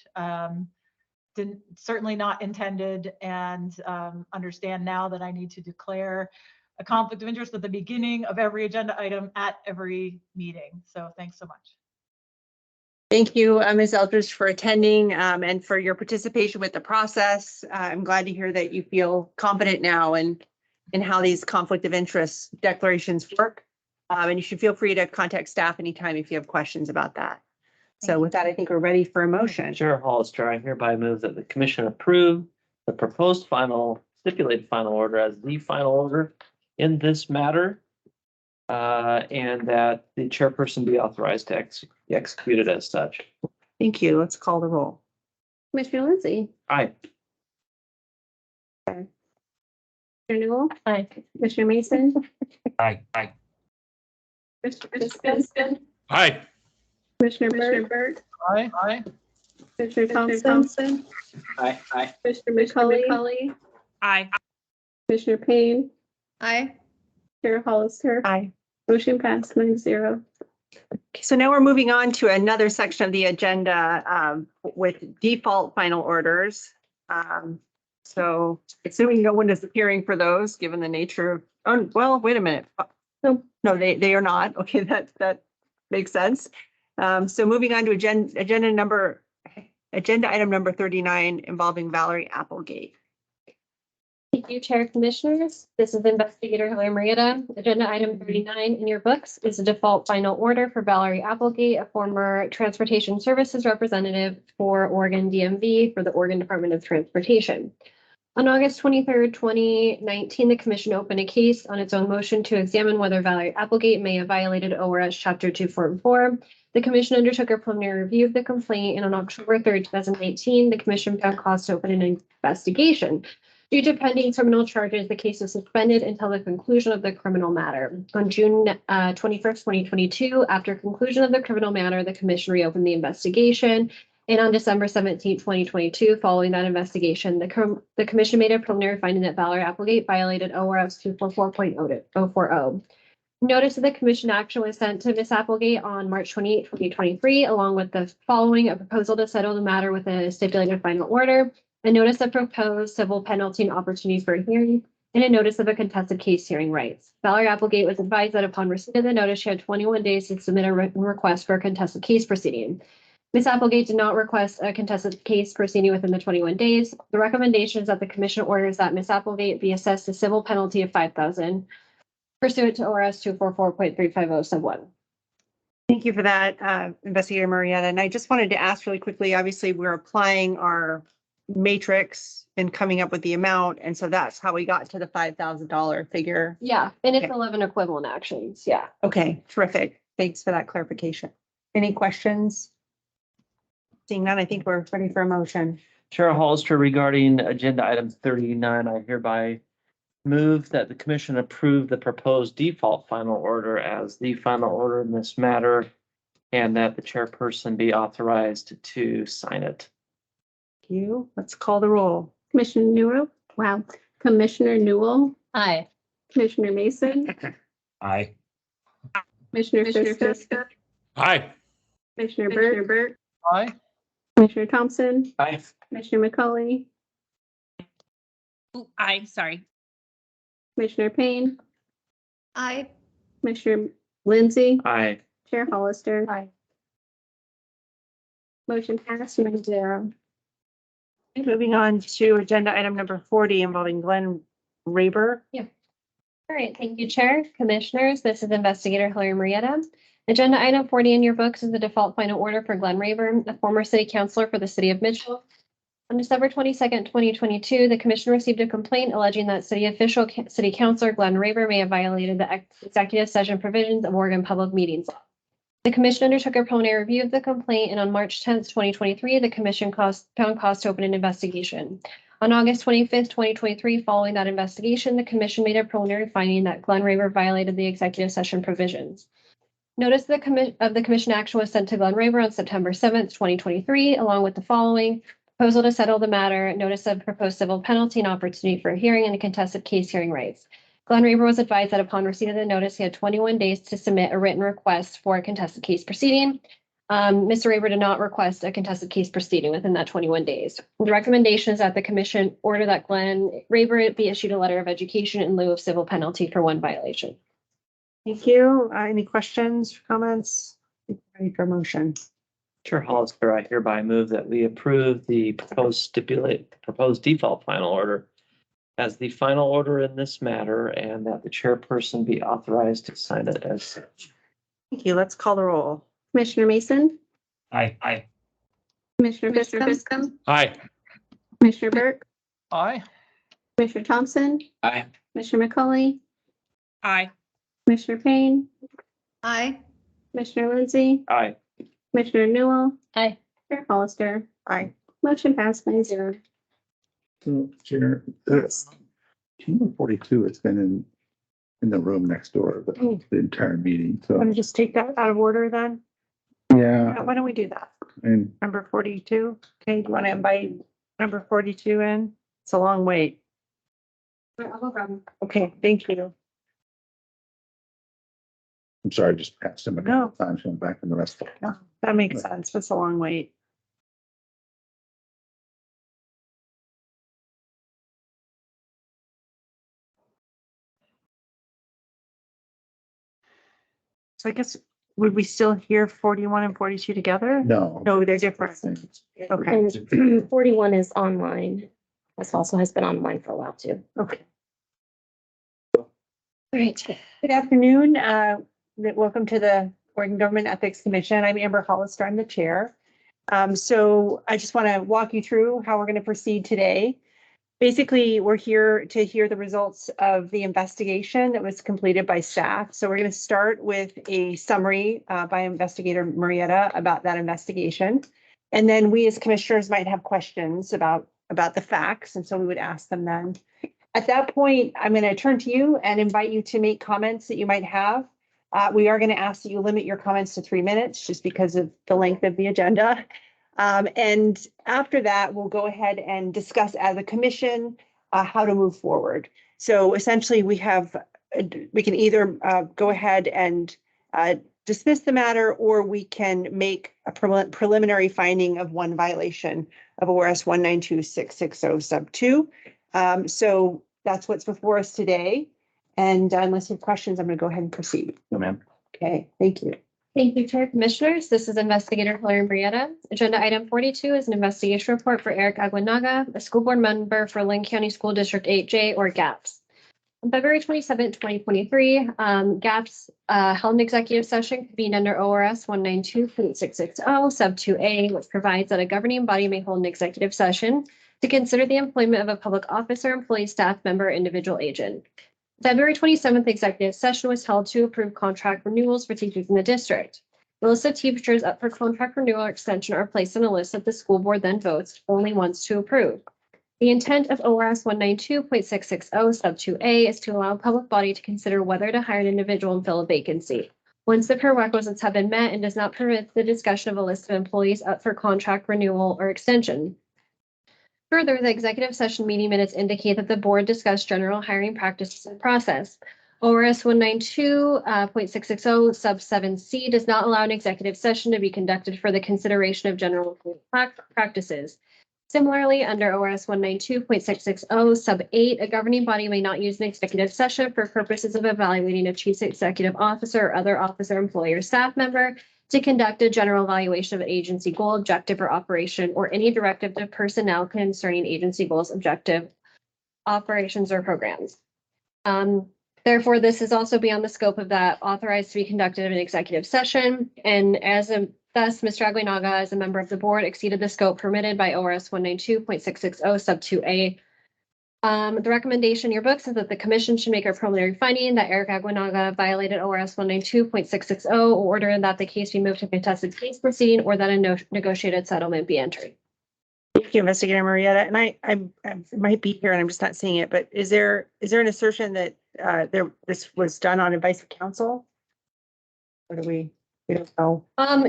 S16: Certainly not intended, and understand now that I need to declare a conflict of interest at the beginning of every agenda item at every meeting. So thanks so much.
S1: Thank you, Ms. Eldridge, for attending and for your participation with the process. I'm glad to hear that you feel confident now in how these conflict of interest declarations work. And you should feel free to contact staff anytime if you have questions about that. So with that, I think we're ready for a motion.
S2: Chair Hollister, I hereby move that the commission approve the proposed stipulated final order as the final order in this matter. And that the chairperson be authorized to execute it as such.
S1: Thank you. Let's call the roll.
S10: Commissioner Lindsey.
S2: Aye.
S10: Commissioner Newell.
S3: Aye.
S10: Commissioner Mason.
S2: Aye. Aye.
S10: Commissioner Benson.
S4: Aye.
S10: Commissioner Burke.
S16: Aye. Aye.
S10: Commissioner Thompson.
S2: Aye. Aye.
S10: Commissioner McCully.
S9: Aye.
S10: Commissioner Payne.
S12: Aye.
S10: Chair Hollister.
S1: Aye.
S10: Motion passed 9-0.
S1: Okay, so now we're moving on to another section of the agenda with default final orders. So assuming no one is appearing for those, given the nature of, oh, well, wait a minute. No, they are not. Okay, that makes sense. So moving on to agenda item number 39 involving Valerie Applegate.
S12: Thank you, Chair Commissioners. This is Investigator Hillary Marietta. Agenda item 39 in your books is a default final order for Valerie Applegate, a former Transportation Services representative for Oregon DMV for the Oregon Department of Transportation. On August 23rd, 2019, the Commission opened a case on its own motion to examine whether Valerie Applegate may have violated ORS Chapter 244. The Commission undertook a preliminary review of the complaint, and on October 3rd, 2018, the Commission found cause to open an investigation. Due to pending criminal charges, the case was suspended until the conclusion of the criminal matter. On June 21st, 2022, after conclusion of the criminal matter, the Commission reopened the investigation. And on December 17th, 2022, following that investigation, the Commission made a preliminary finding that Valerie Applegate violated ORS 244.040. Notice of the Commission action was sent to Ms. Applegate on March 28, 2023, along with the following: a proposal to settle the matter with a stipulated final order, a notice of proposed civil penalty and opportunity for a hearing, and a notice of a contested case hearing rights. Valerie Applegate was advised that upon receipt of the notice, she had 21 days to submit a written request for a contested case proceeding. Ms. Applegate did not request a contested case proceeding within the 21 days. The recommendation is that the Commission orders that Ms. Applegate be assessed a civil penalty of $5,000 pursuant to ORS 244.350 sub 1.
S1: Thank you for that, Investigator Marietta. And I just wanted to ask really quickly, obviously, we're applying our matrix and coming up with the amount. And so that's how we got to the $5,000 figure.
S12: Yeah, and it's
S1: Okay.
S12: 11 equivalent actions. Yeah.
S1: Okay, terrific. Thanks for that clarification. Any questions? Seeing none, I think we're ready for a motion.
S2: Chair Hollister, regarding agenda item 39, I hereby move that the commission approve the proposed default final order as the final order in this matter, and that the chairperson be authorized to sign it.
S1: Thank you. Let's call the roll.
S10: Commissioner Newell. Wow. Commissioner Newell.
S3: Aye.
S10: Commissioner Mason.
S2: Aye.
S10: Commissioner Fisker.
S4: Aye.
S10: Commissioner Burke.
S16: Aye.
S10: Commissioner Thompson.
S2: Aye.
S10: Commissioner McCully.
S9: Aye, sorry.
S10: Commissioner Payne.
S12: Aye.
S10: Commissioner Lindsey.
S2: Aye.
S10: Chair Hollister.
S1: Aye.
S10: Motion passed 9-0.
S1: Moving on to agenda item number 40 involving Glenn Raber.
S12: All right, thank you, Chair, Commissioners. This is Investigator Hillary Marietta. Agenda item 40 in your books is the default final order for Glenn Raber, a former city councilor for the city of Mitchell. On December 22nd, 2022, the commission received a complaint alleging that city councilor Glenn Raber may have violated the executive session provisions of Oregon Public Meetings Law. The commission undertook a preliminary review of the complaint, and on March 10th, 2023, the commission found cause to open an investigation. On August 25th, 2023, following that investigation, the commission made a preliminary finding that Glenn Raber violated the executive session provisions. Notice of the commission action was sent to Glenn Raber on September 7th, 2023, along with the following: proposal to settle the matter, notice of proposed civil penalty, and opportunity for a hearing, and a contested case hearing rights. Glenn Raber was advised that upon receipt of the notice, he had 21 days to submit a written request for a contested case proceeding. Mr. Raber did not request a contested case proceeding within that 21 days. The recommendation is that the commission order that Glenn Raber be issued a letter of education in lieu of civil penalty for one violation.
S1: Thank you. Any questions, comments? Ready for motion?
S2: Chair Hollister, I hereby move that we approve the proposed default final order as the final order in this matter, and that the chairperson be authorized to sign it as such.
S1: Thank you. Let's call the roll.
S10: Commissioner Mason,
S7: Aye.
S10: Commissioner Fiscum,
S4: Aye.
S10: Commissioner Burke,
S16: Aye.
S10: Commissioner Thompson,
S7: Aye.
S10: Commissioner McCauley,
S9: Aye.
S10: Commissioner Payne,
S3: Aye.
S10: Commissioner Lindsey,
S2: Aye.
S10: Commissioner Newell,
S12: Aye.
S10: Chair Hollister.
S1: Aye.
S10: Motion passed 9-0.
S6: So, Chair, number 42, it's been in the room next door, the entire meeting, so,
S1: Want to just take that out of order then?
S6: yeah,
S1: Why don't we do that?
S6: and
S1: Number 42. Okay, do you want to invite number 42 in? It's a long wait. Okay, thank you.
S6: I'm sorry, I just passed him a
S1: No.
S6: couple times, I'm back in the rest of it.
S1: No, that makes sense. It's a long wait. So I guess, would we still hear 41 and 42 together?
S6: No.
S1: No, they're different. Okay,
S5: And 41 is online. This also has been online for a while too.
S1: okay. All right. Good afternoon. Welcome to the Oregon Government Ethics Commission. I'm Amber Hollister. I'm the chair. So I just want to walk you through how we're going to proceed today. Basically, we're here to hear the results of the investigation that was completed by staff. So we're going to start with a summary by Investigator Marietta about that investigation. And then we as commissioners might have questions about the facts. And so we would ask them then. At that point, I'm going to turn to you and invite you to make comments that you might have. We are going to ask that you limit your comments to 3 minutes just because of the length of the agenda. And after that, we'll go ahead and discuss as a commission how to move forward. So essentially, we can either go ahead and dismiss the matter, or we can make a preliminary finding of one violation of ORS 192.660 sub 2. So that's what's before us today. And unless you have questions, I'm going to go ahead and proceed.
S2: No, ma'am.
S1: Okay, thank you.
S12: Thank you, Chair, Commissioners. This is Investigator Hillary Marietta. Agenda item 42 is an investigation report for Eric Aguinaga, a school board member for Lynn County School District 8J, or GAPS. On February 27, 2023, GAPS held an executive session convened under ORS 192.660 sub 2A, which provides that a governing body may hold an executive session to consider the employment of a public officer, employee, staff member, or individual agent. February 27th executive session was held to approve contract renewals for teachers in the district. The list of teachers up for contract renewal or extension are placed on a list that the school board then votes only once to approve. The intent of ORS 192.660 sub 2A is to allow a public body to consider whether to hire an individual and fill a vacancy. Once the prerequisites have been met and does not permit the discussion of a list of employees up for contract renewal or extension. Further, the executive session meeting minutes indicate that the board discussed general hiring practices and process. ORS 192.660 sub 7C does not allow an executive session to be conducted for the consideration of general practices. Similarly, under ORS 192.660 sub 8, a governing body may not use an executive session for purposes of evaluating a chief executive officer or other officer, employee, or staff member to conduct a general evaluation of agency goal, objective, or operation, or any directive to personnel concerning agency goals, objective, operations, or programs. Therefore, this is also beyond the scope of that authorized to be conducted in an executive session. And thus, Mr. Aguinaga, as a member of the board, exceeded the scope permitted by ORS 192.660 sub 2A. The recommendation in your books is that the commission should make a preliminary finding that Eric Aguinaga violated ORS 192.660, or order that the case be moved to contested case proceeding, or that a negotiated settlement be entered.
S1: Thank you, Investigator Marietta. And I might be here and I'm just not seeing it, but is there an assertion that this was done on advice of counsel? Or do we don't know?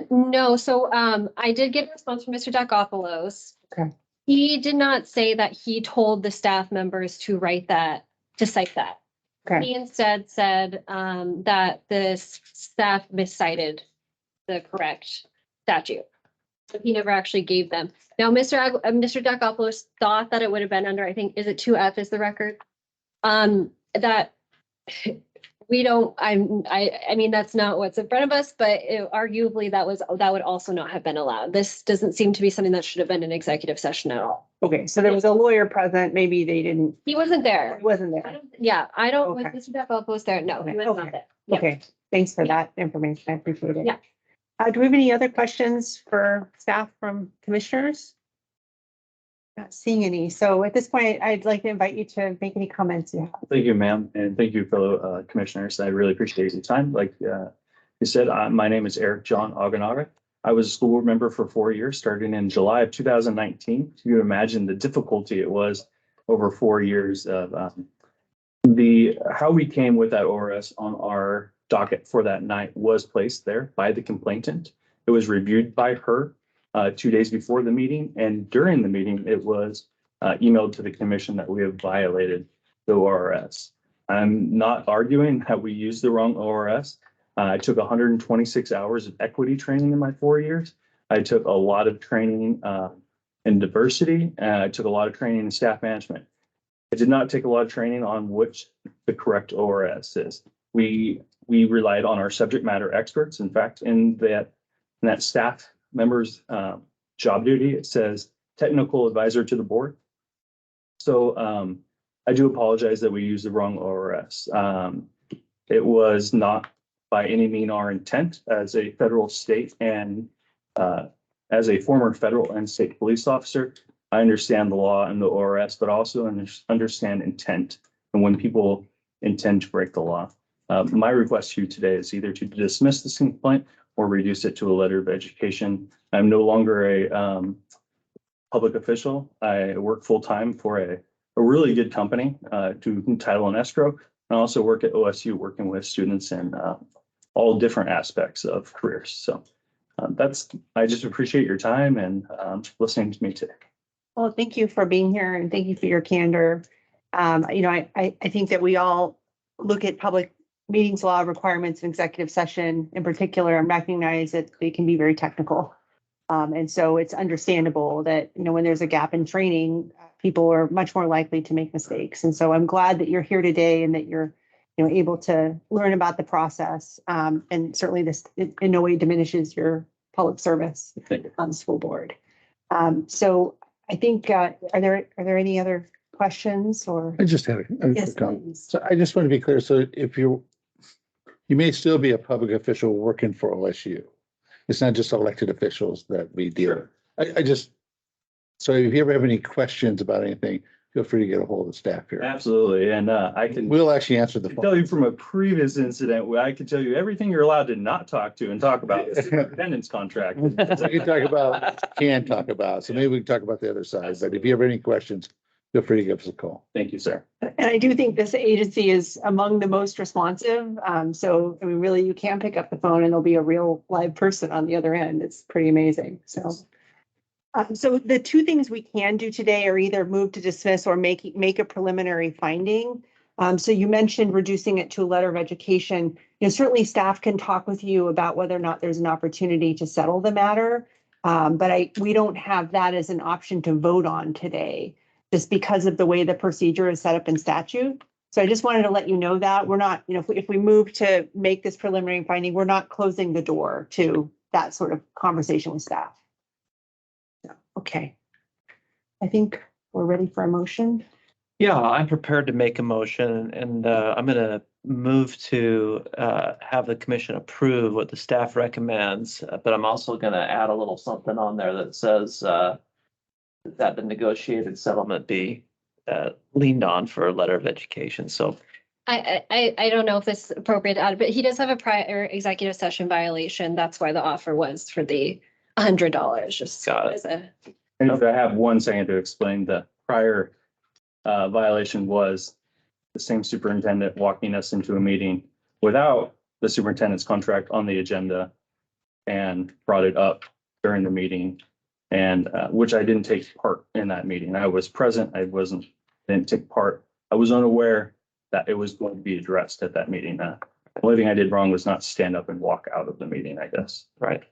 S12: No. So I did get a response from Mr. Dakopoulos.
S1: Okay.
S12: He did not say that he told the staff members to write that, to cite that.
S1: Okay.
S12: He instead said that the staff miscited the correct statute. So he never actually gave them. Now, Mr. Dakopoulos thought that it would have been under, I think, is it 2F is the record? That we don't, I mean, that's not what's in front of us, but arguably that would also not have been allowed. This doesn't seem to be something that should have been an executive session at all.
S1: Okay, so there was a lawyer present, maybe they didn't.
S12: He wasn't there.
S1: He wasn't there.
S12: I don't,
S1: Okay.
S12: was Mr. Dakopoulos there? No, he was
S1: Okay.
S12: not there. Yeah.
S1: Okay, thanks for that information. I appreciate it.
S12: Yeah.
S1: Do we have any other questions for staff from commissioners? Not seeing any. So at this point, I'd like to invite you to make any comments you have.
S17: Thank you, ma'am, and thank you, fellow commissioners. I really appreciate your time. Like you said, my name is Eric John Aguinaga. I was a school board member for 4 years, starting in July of 2019. You can imagine the difficulty it was over 4 years of how we came with that ORS on our docket for that night was placed there by the complainant. It was reviewed by her 2 days before the meeting, and during the meeting, it was emailed to the commission that we have violated the ORS. I'm not arguing that we used the wrong ORS. I took 126 hours of equity training in my 4 years. I took a lot of training in diversity, and I took a lot of training in staff management. I did not take a lot of training on which the correct ORS is. We relied on our subject matter experts. In fact, in that staff member's job duty, it says technical advisor to the board. So I do apologize that we used the wrong ORS. It was not by any means our intent as a federal, state, and as a former federal and state police officer. I understand the law and the ORS, but also understand intent and when people intend to break the law. My request to you today is either to dismiss this complaint or reduce it to a letter of education. I'm no longer a public official. I work full-time for a really good company, do title and escrow. I also work at OSU working with students in all different aspects of careers. So I just appreciate your time and listening to me today.
S1: Well, thank you for being here and thank you for your candor. I think that we all look at public meetings law requirements in executive session in particular and recognize that they can be very technical. And so it's understandable that, when there's a gap in training, people are much more likely to make mistakes. And so I'm glad that you're here today and that you're able to learn about the process. And certainly this in no way diminishes your public service on the school board. So I think, are there any other questions or?
S6: I just had a
S1: Yes,
S6: quick comment.
S1: please.
S6: So I just want to be clear. So if you may still be a public official working for OSU. It's not just elected officials that we deal with. So if you ever have any questions about anything, feel free to get a hold of the staff here.
S17: Absolutely. And
S6: we'll actually answer the phone.
S17: Tell you from a previous incident where I can tell you everything you're allowed to not talk to and talk about is the attendance contract.
S6: We can talk about. So maybe we can talk about the other side. But if you have any questions, feel free to give us a call.
S17: Thank you, sir.
S1: And I do think this agency is among the most responsive. So, really, you can pick up the phone and there'll be a real live person on the other end. It's pretty amazing. So the two things we can do today are either move to dismiss or make a preliminary finding. So you mentioned reducing it to a letter of education. Certainly staff can talk with you about whether or not there's an opportunity to settle the matter. But we don't have that as an option to vote on today, just because of the way the procedure is set up in statute. So I just wanted to let you know that we're not, if we move to make this preliminary finding, we're not closing the door to that sort of conversation with staff. So, okay. I think we're ready for a motion.
S2: Yeah, I'm prepared to make a motion and I'm gonna move to have the commission approve what the staff recommends, but I'm also gonna add a little something on there that says that the negotiated settlement be leaned on for a letter of education. So
S12: I don't know if this is appropriate to add, but he does have a prior executive session violation. That's why the offer was for the $100. Just
S2: Got it.
S12: as a
S17: And if I have 1 second to explain, the prior violation was the same superintendent walking us into a meeting without the superintendent's contract on the agenda and brought it up during the meeting, and which I didn't take part in that meeting. I was present. Didn't take part. I was unaware that it was going to be addressed at that meeting. The only thing I did wrong was not stand up and walk out of the meeting, I guess.
S2: right.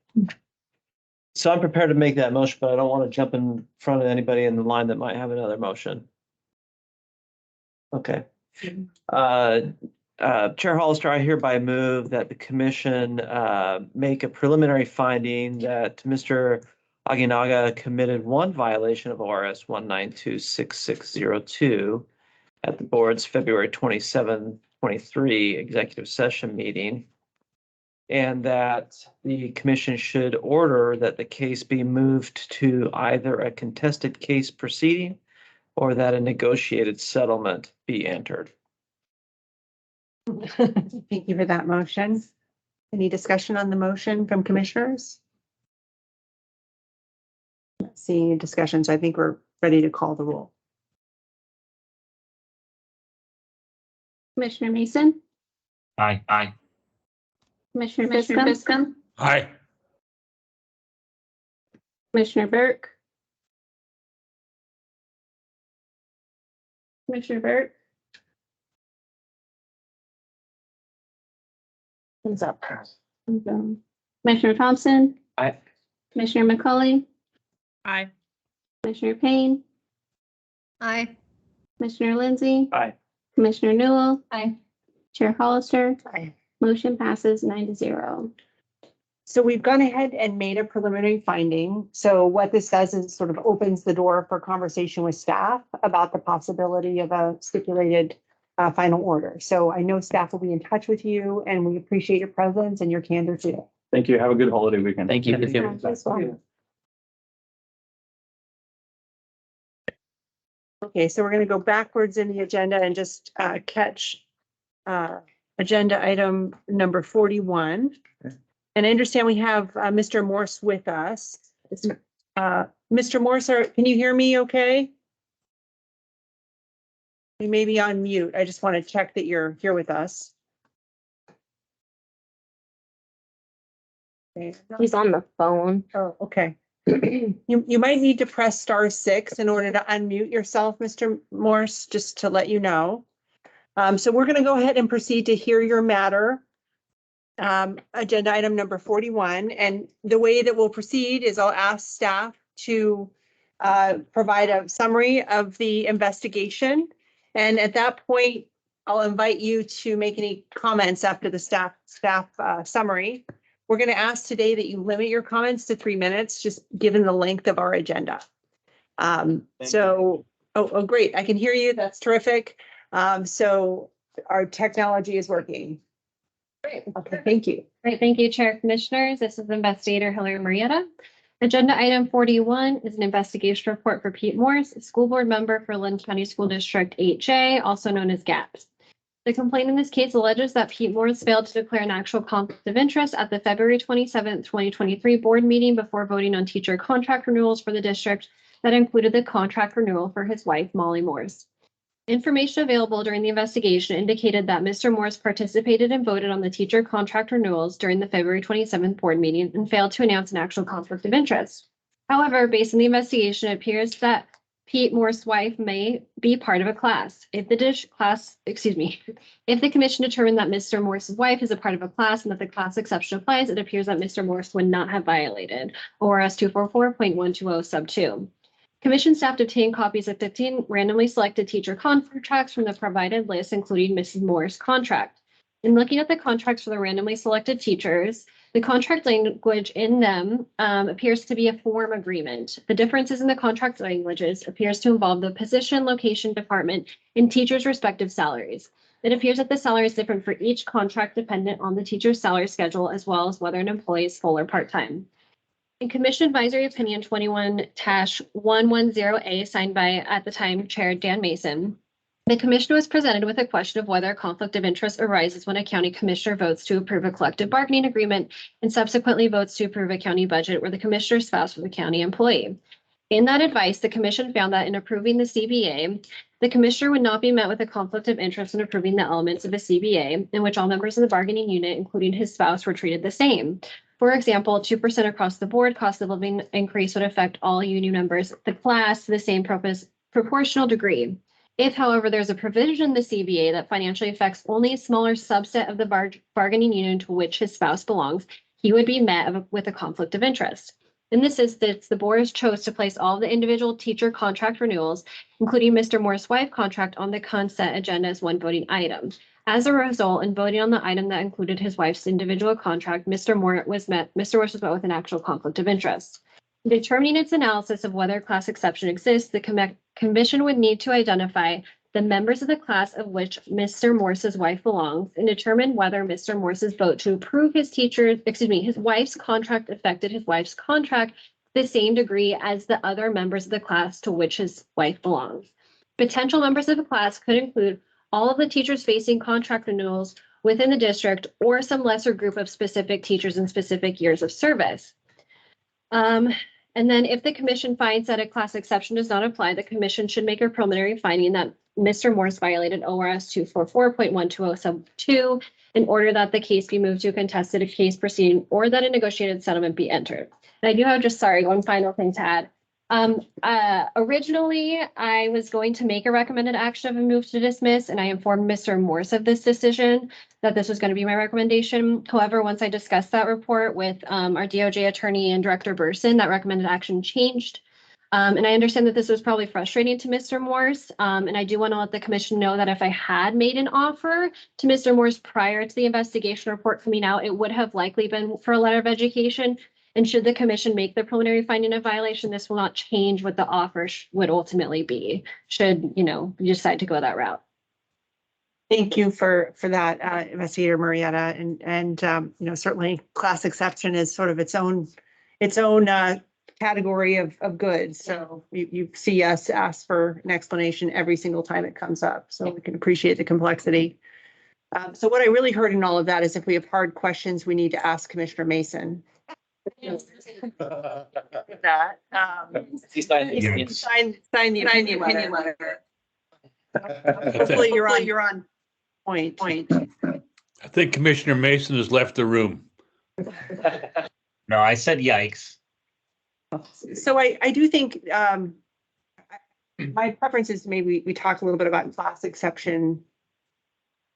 S2: So I'm prepared to make that motion, but I don't want to jump in front of anybody in the line that might have another motion. Okay. Chair Hollister, I hereby move that the commission make a preliminary finding that Mr. Aginaga committed one violation of ORS 1926602 at the board's February 27, 23 executive session meeting, and that the commission should order that the case be moved to either a contested case proceeding or that a negotiated settlement be entered.
S1: Thank you for that motion. Any discussion on the motion from commissioners? Not seeing any discussion, so I think we're ready to call the roll.
S10: Commissioner Mason,
S17: Aye.
S10: Commissioner Fiscum,
S4: Aye.
S10: Commissioner Burke. Commissioner Burke,
S1: Thumbs up.
S10: Commissioner Thompson,
S2: Aye.
S10: Commissioner McCauley,
S9: Aye.
S10: Commissioner Payne,
S12: aye.
S10: Commissioner Lindsay,
S2: Aye.
S10: Commissioner Newell,
S12: Aye.
S10: Chair Hollister.
S1: Aye.
S10: Motion passes 9-0.
S1: So we've gone ahead and made a preliminary finding. So what this does is sort of opens the door for conversation with staff about the possibility of a stipulated final order. So I know staff will be in touch with you and we appreciate your presence and your candor today.
S17: Thank you. Have a good holiday weekend.
S2: Thank you.
S1: As well. Okay, so we're going to go backwards in the agenda and just catch agenda item number 41. And I understand we have Mr. Morse with us. Mr. Morse, can you hear me okay? You may be on mute. I just want to check that you're here with us. Okay.
S10: He's on the phone.
S1: Oh, okay. You might need to press *6 in order to unmute yourself, Mr. Morse, just to let you know. So we're going to go ahead and proceed to hear your matter. Agenda item number 41. And the way that we'll proceed is I'll ask staff to provide a summary of the investigation. And at that point, I'll invite you to make any comments after the staff summary. We're going to ask today that you limit your comments to 3 minutes, just given the length of our agenda. Oh, great. I can hear you. That's terrific. So our technology is working.
S12: Great.
S1: Okay, thank you.
S12: Great, thank you, Chair Commissioners. This is Investigator Hillary Marietta. Agenda item 41 is an investigation report for Pete Morse, a school board member for Lynn County School District 8J, also known as GAPS. The complaint in this case alleges that Pete Morse failed to declare an actual conflict of interest at the February 27th, 2023 board meeting before voting on teacher contract renewals for the district that included the contract renewal for his wife, Molly Morse. Information available during the investigation indicated that Mr. Morse participated and voted on the teacher contract renewals during the February 27th board meeting and failed to announce an actual conflict of interest. However, based on the investigation, it appears that Pete Morse's wife may be part of a class. If the commission determined that Mr. Morse's wife is a part of a class and that the class exception applies, it appears that Mr. Morse would not have violated ORS 244.120 sub 2. Commission staff obtained copies of 15 randomly selected teacher contracts from the provided list, including Mrs. Moore's contract. In looking at the contracts for the randomly selected teachers, the contract language in them appears to be a form agreement. The differences in the contract languages appears to involve the position, location, department, and teachers' respective salaries. It appears that the salary is different for each contract dependent on the teacher's salary schedule, as well as whether an employee is full or part-time. In Commission Advisory Opinion 21-110A, signed by, at the time, Chair Dan Mason, the commission was presented with a question of whether a conflict of interest arises when a county commissioner votes to approve a collective bargaining agreement and subsequently votes to approve a county budget where the commissioner's spouse was a county employee. In that advice, the commission found that in approving the CBA, the commissioner would not be met with a conflict of interest in approving the elements of the CBA in which all members of the bargaining unit, including his spouse, were treated the same. For example, 2% across the board cost of living increase would affect all union members of the class to the same proportional degree. If, however, there's a provision in the CBA that financially affects only a smaller subset of the bargaining unit to which his spouse belongs, he would be met with a conflict of interest. In this instance, the board has chose to place all the individual teacher contract renewals, including Mr. Moore's wife contract, on the consent agenda as one voting item. As a result, in voting on the item that included his wife's individual contract, Mr. Morse was met with an actual conflict of interest. In determining its analysis of whether a class exception exists, the commission would need to identify the members of the class of which Mr. Morse's wife belongs and determine whether Mr. Morse's vote to approve his wife's contract affected his wife's contract to the same degree as the other members of the class to which his wife belongs. Potential members of the class could include all of the teachers facing contract renewals within the district or some lesser group of specific teachers in specific years of service. And then if the commission finds that a class exception does not apply, the commission should make a preliminary finding that Mr. Morse violated ORS 244.120 sub 2 in order that the case be moved to a contested case proceeding or that a negotiated settlement be entered. And I do have one final thing to add. Originally, I was going to make a recommended action of a move to dismiss, and I informed Mr. Morse of this decision, that this was going to be my recommendation. However, once I discussed that report with our DOJ attorney and Director Burson, that recommended action changed. And I understand that this was probably frustrating to Mr. Morse. And I do want to let the commission know that if I had made an offer to Mr. Morse prior to the investigation report coming out, it would have likely been for a letter of education. And should the commission make the preliminary finding of violation, this will not change what the offer would ultimately be, should, you decide to go that route.
S1: Thank you for that, Investigator Marietta, and certainly class exception is sort of its own category of goods. So you see us ask for an explanation every single time it comes up. So we can appreciate the complexity. So what I really heard in all of that is if we have hard questions, we need to ask Commissioner Mason. That
S2: He signed
S1: sign the opinion letter. Hopefully you're on point.
S4: I think Commissioner Mason has left the room.
S18: No, I said yikes.
S1: So I do think my preference is maybe we talk a little bit about class exception,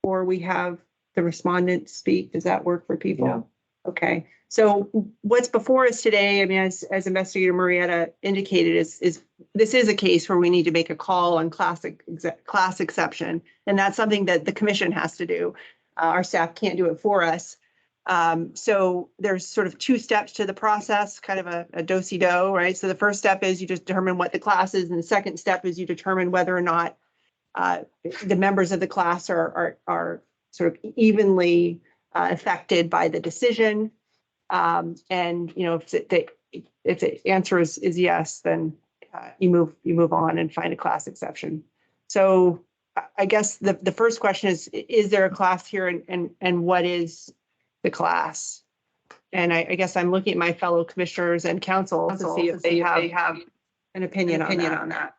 S1: or we have the respondent speak. Does that work for people?
S2: Yeah.
S1: Okay. So what's before us today, I mean, as Investigator Marietta indicated, is this is a case where we need to make a call on class exception, and that's something that the commission has to do. Our staff can't do it for us. So there's sort of two steps to the process, kind of a do-si-do, right? So the first step is you just determine what the class is, and the second step is you determine whether or not the members of the class are sort of evenly affected by the decision. And if the answer is yes, then you move on and find a class exception. So I guess the first question is there a class here, and what is the class? And I guess I'm looking at my fellow commissioners and council to see if they have an opinion on that.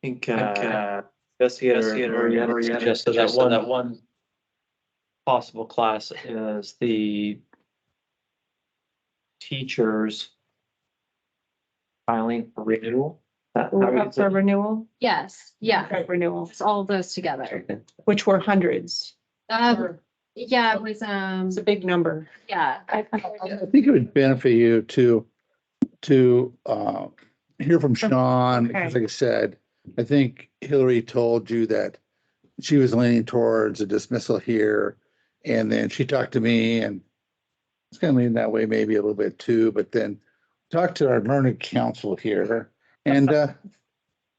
S2: I think Investigator Marietta suggested that one possible class is the teachers filing for renewal.
S1: For renewal?
S12: Yes, yeah.
S1: Renewal.
S12: It's all of those together.
S1: Which were hundreds.
S12: Yeah, it was,
S1: It's a big number.
S12: yeah.
S6: I think it would benefit you to hear from Sean, because like I said, I think Hillary told you that she was leaning towards a dismissal here. And then she talked to me and it's kind of leaning that way maybe a little bit too, but then talked to our learning council here and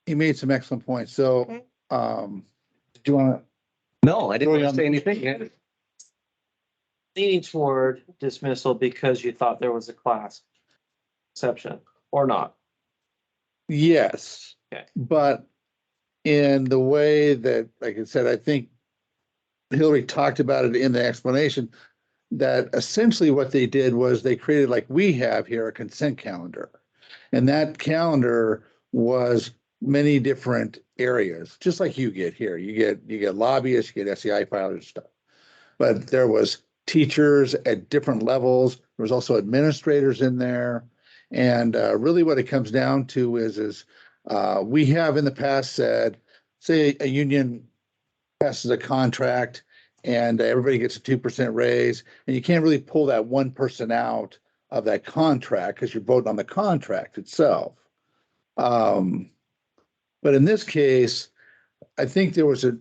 S6: he made some excellent points. So do you want to?
S15: No, I didn't want to say anything.
S2: Leaning toward dismissal because you thought there was a class exception or not?
S6: Yes.
S2: Okay.
S6: But in the way that, like I said, I think Hillary talked about it in the explanation that essentially what they did was they created, like we have here, a consent calendar. And that calendar was many different areas, just like you get here. You get lobbyists, you get SEI filers and stuff. But there was teachers at different levels. There was also administrators in there. And really what it comes down to is we have in the past said, say a union passes a contract and everybody gets a 2% raise, and you can't really pull that one person out of that contract because you're voting on the contract itself. But in this case, I think there was an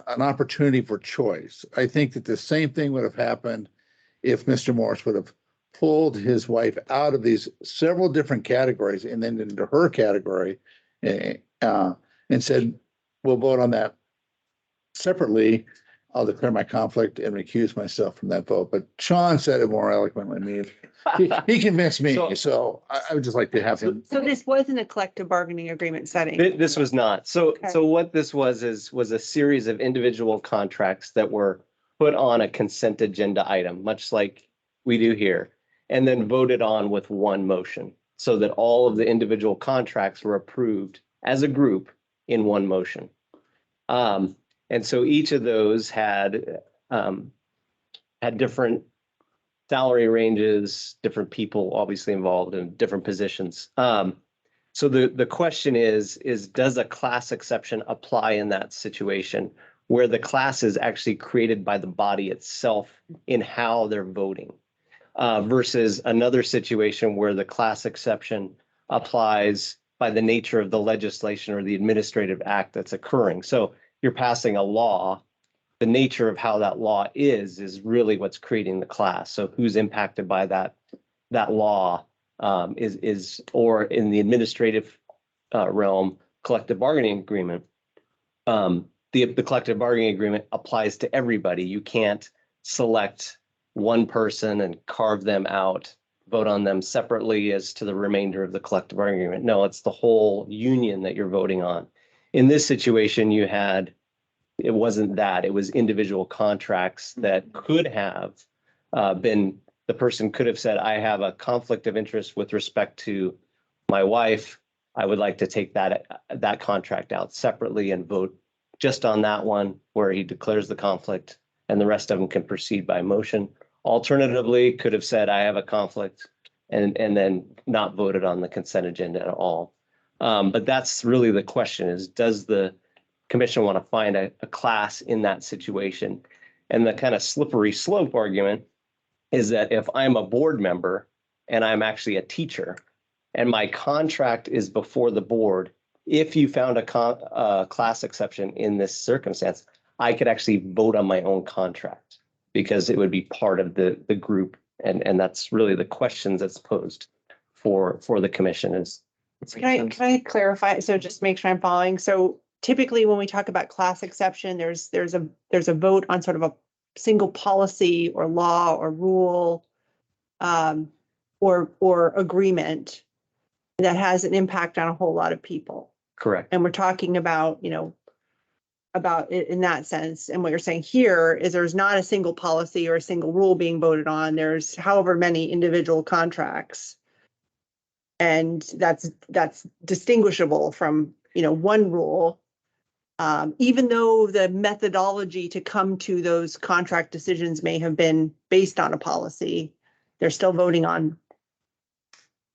S6: opportunity for choice. I think that the same thing would have happened if Mr. Morris would have pulled his wife out of these several different categories and then into her category and said, we'll vote on that separately. I'll declare my conflict and recuse myself from that vote. But Sean said it more eloquently than me. He convinced me. So I would just like to have him.
S1: So this wasn't a collective bargaining agreement setting.
S15: This was not. So,
S1: Okay.
S15: so what this was a series of individual contracts that were put on a consent agenda item, much like we do here, and then voted on with one motion so that all of the individual contracts were approved as a group in one motion. And so each of those had different salary ranges, different people obviously involved in different positions. So the question is does a class exception apply in that situation where the class is actually created by the body itself in how they're voting versus another situation where the class exception applies by the nature of the legislation or the administrative act that's occurring. So you're passing a law, the nature of how that law is really what's creating the class. So who's impacted by that law is or in the administrative realm, collective bargaining agreement. The collective bargaining agreement applies to everybody. You can't select one person and carve them out, vote on them separately as to the remainder of the collective bargaining agreement. No, it's the whole union that you're voting on. In this situation, it wasn't that, it was individual contracts that could have been, the person could have said, I have a conflict of interest with respect to my wife. I would like to take that contract out separately and vote just on that one where he declares the conflict and the rest of them can proceed by motion. Alternatively, could have said, I have a conflict and then not voted on the consent agenda at all. But that's really the question is, does the commission want to find a class in that situation? And the kind of slippery slope argument is that if I'm a board member and I'm actually a teacher and my contract is before the board, if you found a class exception in this circumstance, I could actually vote on my own contract because it would be part of the group. And that's really the questions that's posed for the commission is.
S1: Can I clarify? So just make sure I'm following. So typically when we talk about class exception, there's a vote on sort of a single policy or law or rule or agreement that has an impact on a whole lot of people.
S15: Correct.
S1: And we're talking about, about it in that sense. And what you're saying here is there's not a single policy or a single rule being voted on. There's however many individual contracts. And that's distinguishable from, one rule. Even though the methodology to come to those contract decisions may have been based on a policy, they're still voting on.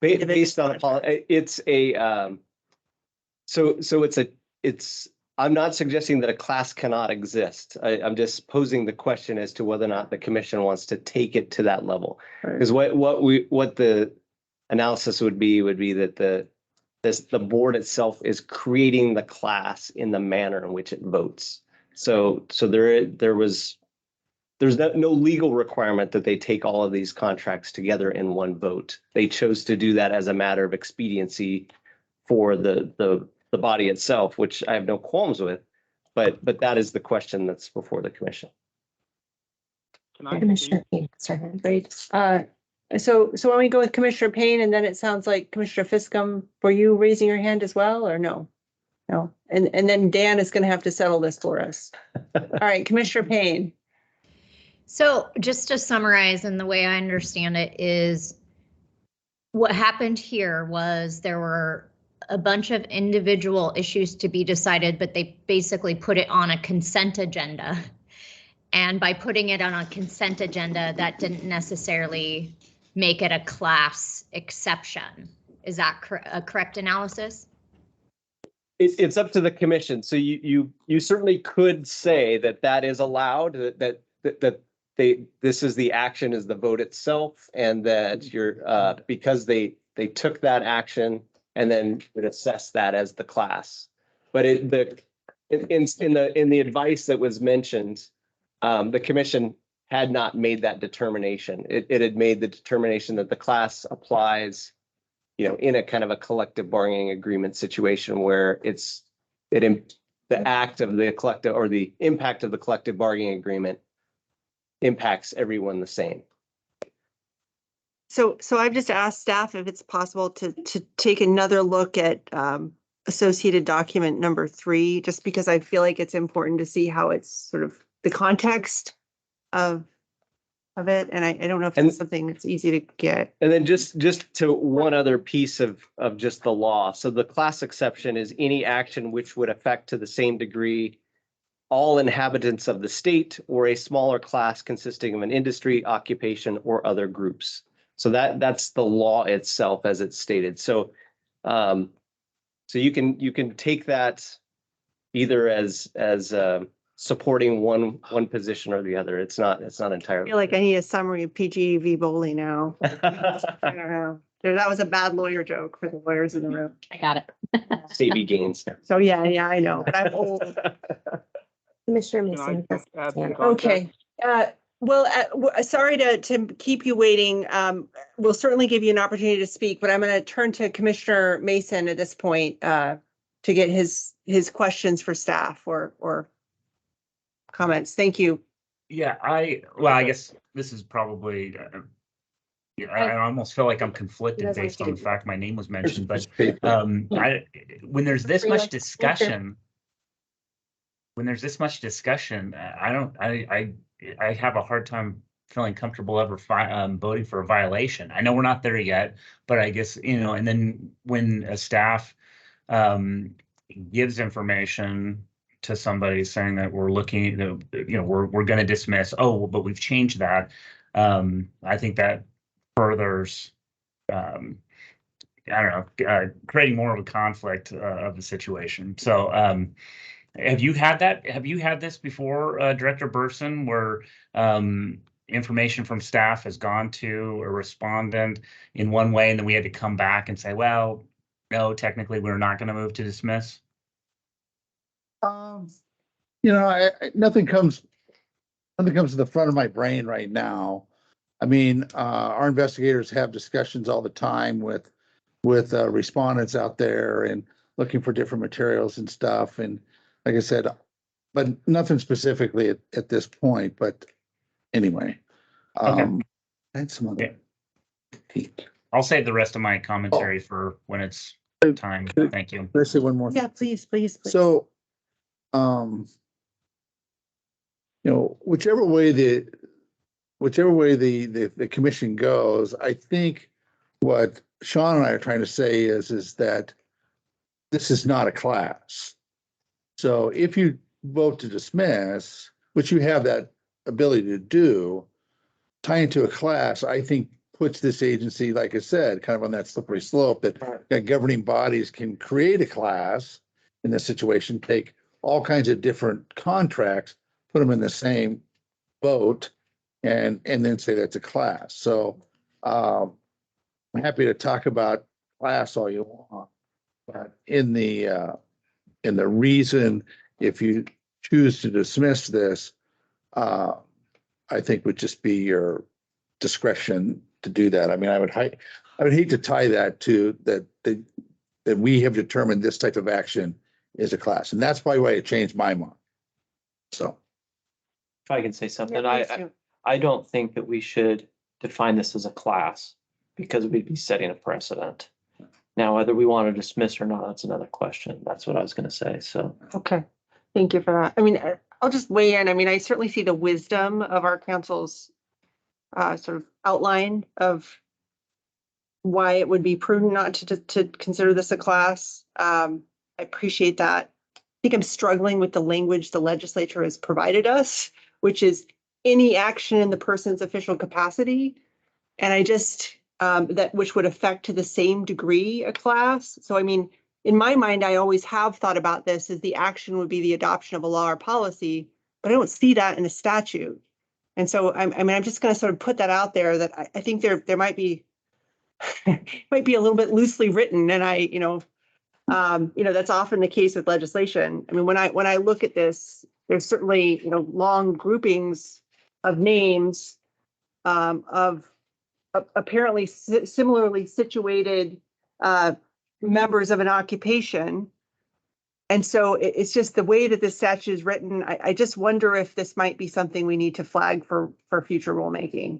S15: Based on a policy, it's a, I'm not suggesting that a class cannot exist. I'm just posing the question as to whether or not the commission wants to take it to that level. Because what the analysis would be that the board itself is creating the class in the manner in which it votes. So there's no legal requirement that they take all of these contracts together in one vote. They chose to do that as a matter of expediency for the body itself, which I have no qualms with, but that is the question that's before the commission.
S1: Commissioner Payne, sorry. Great. So why don't we go with Commissioner Payne, and then it sounds like Commissioner Fiscum, were you raising your hand as well, or no? No, and then Dan is gonna have to settle this for us. All right, Commissioner Payne.
S19: So just to summarize, and the way I understand it is what happened here was there were a bunch of individual issues to be decided, but they basically put it on a consent agenda. And by putting it on a consent agenda, that didn't necessarily make it a class exception. Is that a correct analysis?
S15: It's up to the commission. So you certainly could say that is allowed, that this is the action is the vote itself, and that you're because they took that action and then would assess that as the class. But in the advice that was mentioned, the commission had not made that determination. It had made the determination that the class applies, in a kind of a collective bargaining agreement situation where the act of the collective or the impact of the collective bargaining agreement impacts everyone the same.
S1: So I've just asked staff if it's possible to take another look at associated document number 3, just because I feel like it's important to see how it's sort of the context of it. And I don't know if it's something that's easy to get.
S15: And then just to one other piece of just the law. So the class exception is any action which would affect to the same degree all inhabitants of the state or a smaller class consisting of an industry, occupation, or other groups. So that's the law itself as it's stated. So you can take that either as supporting one position or the other. It's not
S1: I
S15: entirely.
S1: feel like I need a summary of PG v. Bowley now. I don't know. That was a bad lawyer joke for the lawyers in the room.
S19: I got it.
S15: Savvy gains.
S1: So yeah, I know, but I'm old.
S5: Commissioner
S20: Can I
S5: Mason.
S20: add some
S1: Okay.
S20: context?
S1: Sorry to keep you waiting. We'll certainly give you an opportunity to speak, but I'm going to turn to Commissioner Mason at this point to get his questions for staff or comments. Thank you.
S18: Yeah, I guess this is probably, I almost feel like I'm conflicted based on the fact my name was mentioned, but when there's this much discussion, I have a hard time feeling comfortable ever voting for a violation. I know we're not there yet, but I guess, and then when a staff gives information to somebody saying that we're looking, we're going to dismiss, but we've changed that. I think that furthers, creating more of a conflict of the situation. So, have you had that? Have you had this before, Director Burson, where information from staff has gone to a respondent in one way, and then we had to come back and say, well, no, technically, we're not going to move to dismiss?
S6: Nothing comes to the front of my brain right now. I mean, our investigators have discussions all the time with respondents out there and looking for different materials and stuff. And like I said, but nothing specifically at this point. But anyway,
S18: Okay.
S6: I had some other.
S18: I'll save the rest of my commentary for when it's time. Thank you.
S6: Let's say one more thing.
S1: Yeah, please.
S6: So, whichever way the commission goes, I think what Sean and I are trying to say is that this is not a class. So if you vote to dismiss, which you have that ability to do, tying to a class, I think puts this agency, like I said, kind of on that slippery slope that governing bodies can create a class in this situation, take all kinds of different contracts, put them in the same boat, and then say that's a class. So I'm happy to talk about class all you want, but in the reason, if you choose to dismiss this, I think would just be your discretion to do that. I mean, I would hate to tie that to that we have determined this type of action is a class, and that's probably why it changed my mind. So.
S2: If I can say something,
S1: Yeah, please do.
S2: I don't think that we should define this as a class because we'd be setting a precedent. Now, whether we want to dismiss or not, that's another question. That's what I was going to say. So,
S1: Okay, thank you for that. I mean, I'll just weigh in. I mean, I certainly see the wisdom of our council's sort of outline of why it would be prudent not to consider this a class. I appreciate that. I think I'm struggling with the language the legislature has provided us, which is any action in the person's official capacity. And I just, that which would affect to the same degree a class. So, I mean, in my mind, I always have thought about this as the action would be the adoption of a law or policy, but I don't see that in a statute. And so, I mean, I'm just going to sort of put that out there that I think there might be, might be a little bit loosely written. And that's often the case with legislation. I mean, when I look at this, there's certainly, long groupings of names of apparently similarly situated members of an occupation. And so it's just the way that this statute is written. I just wonder if this might be something we need to flag for future rulemaking.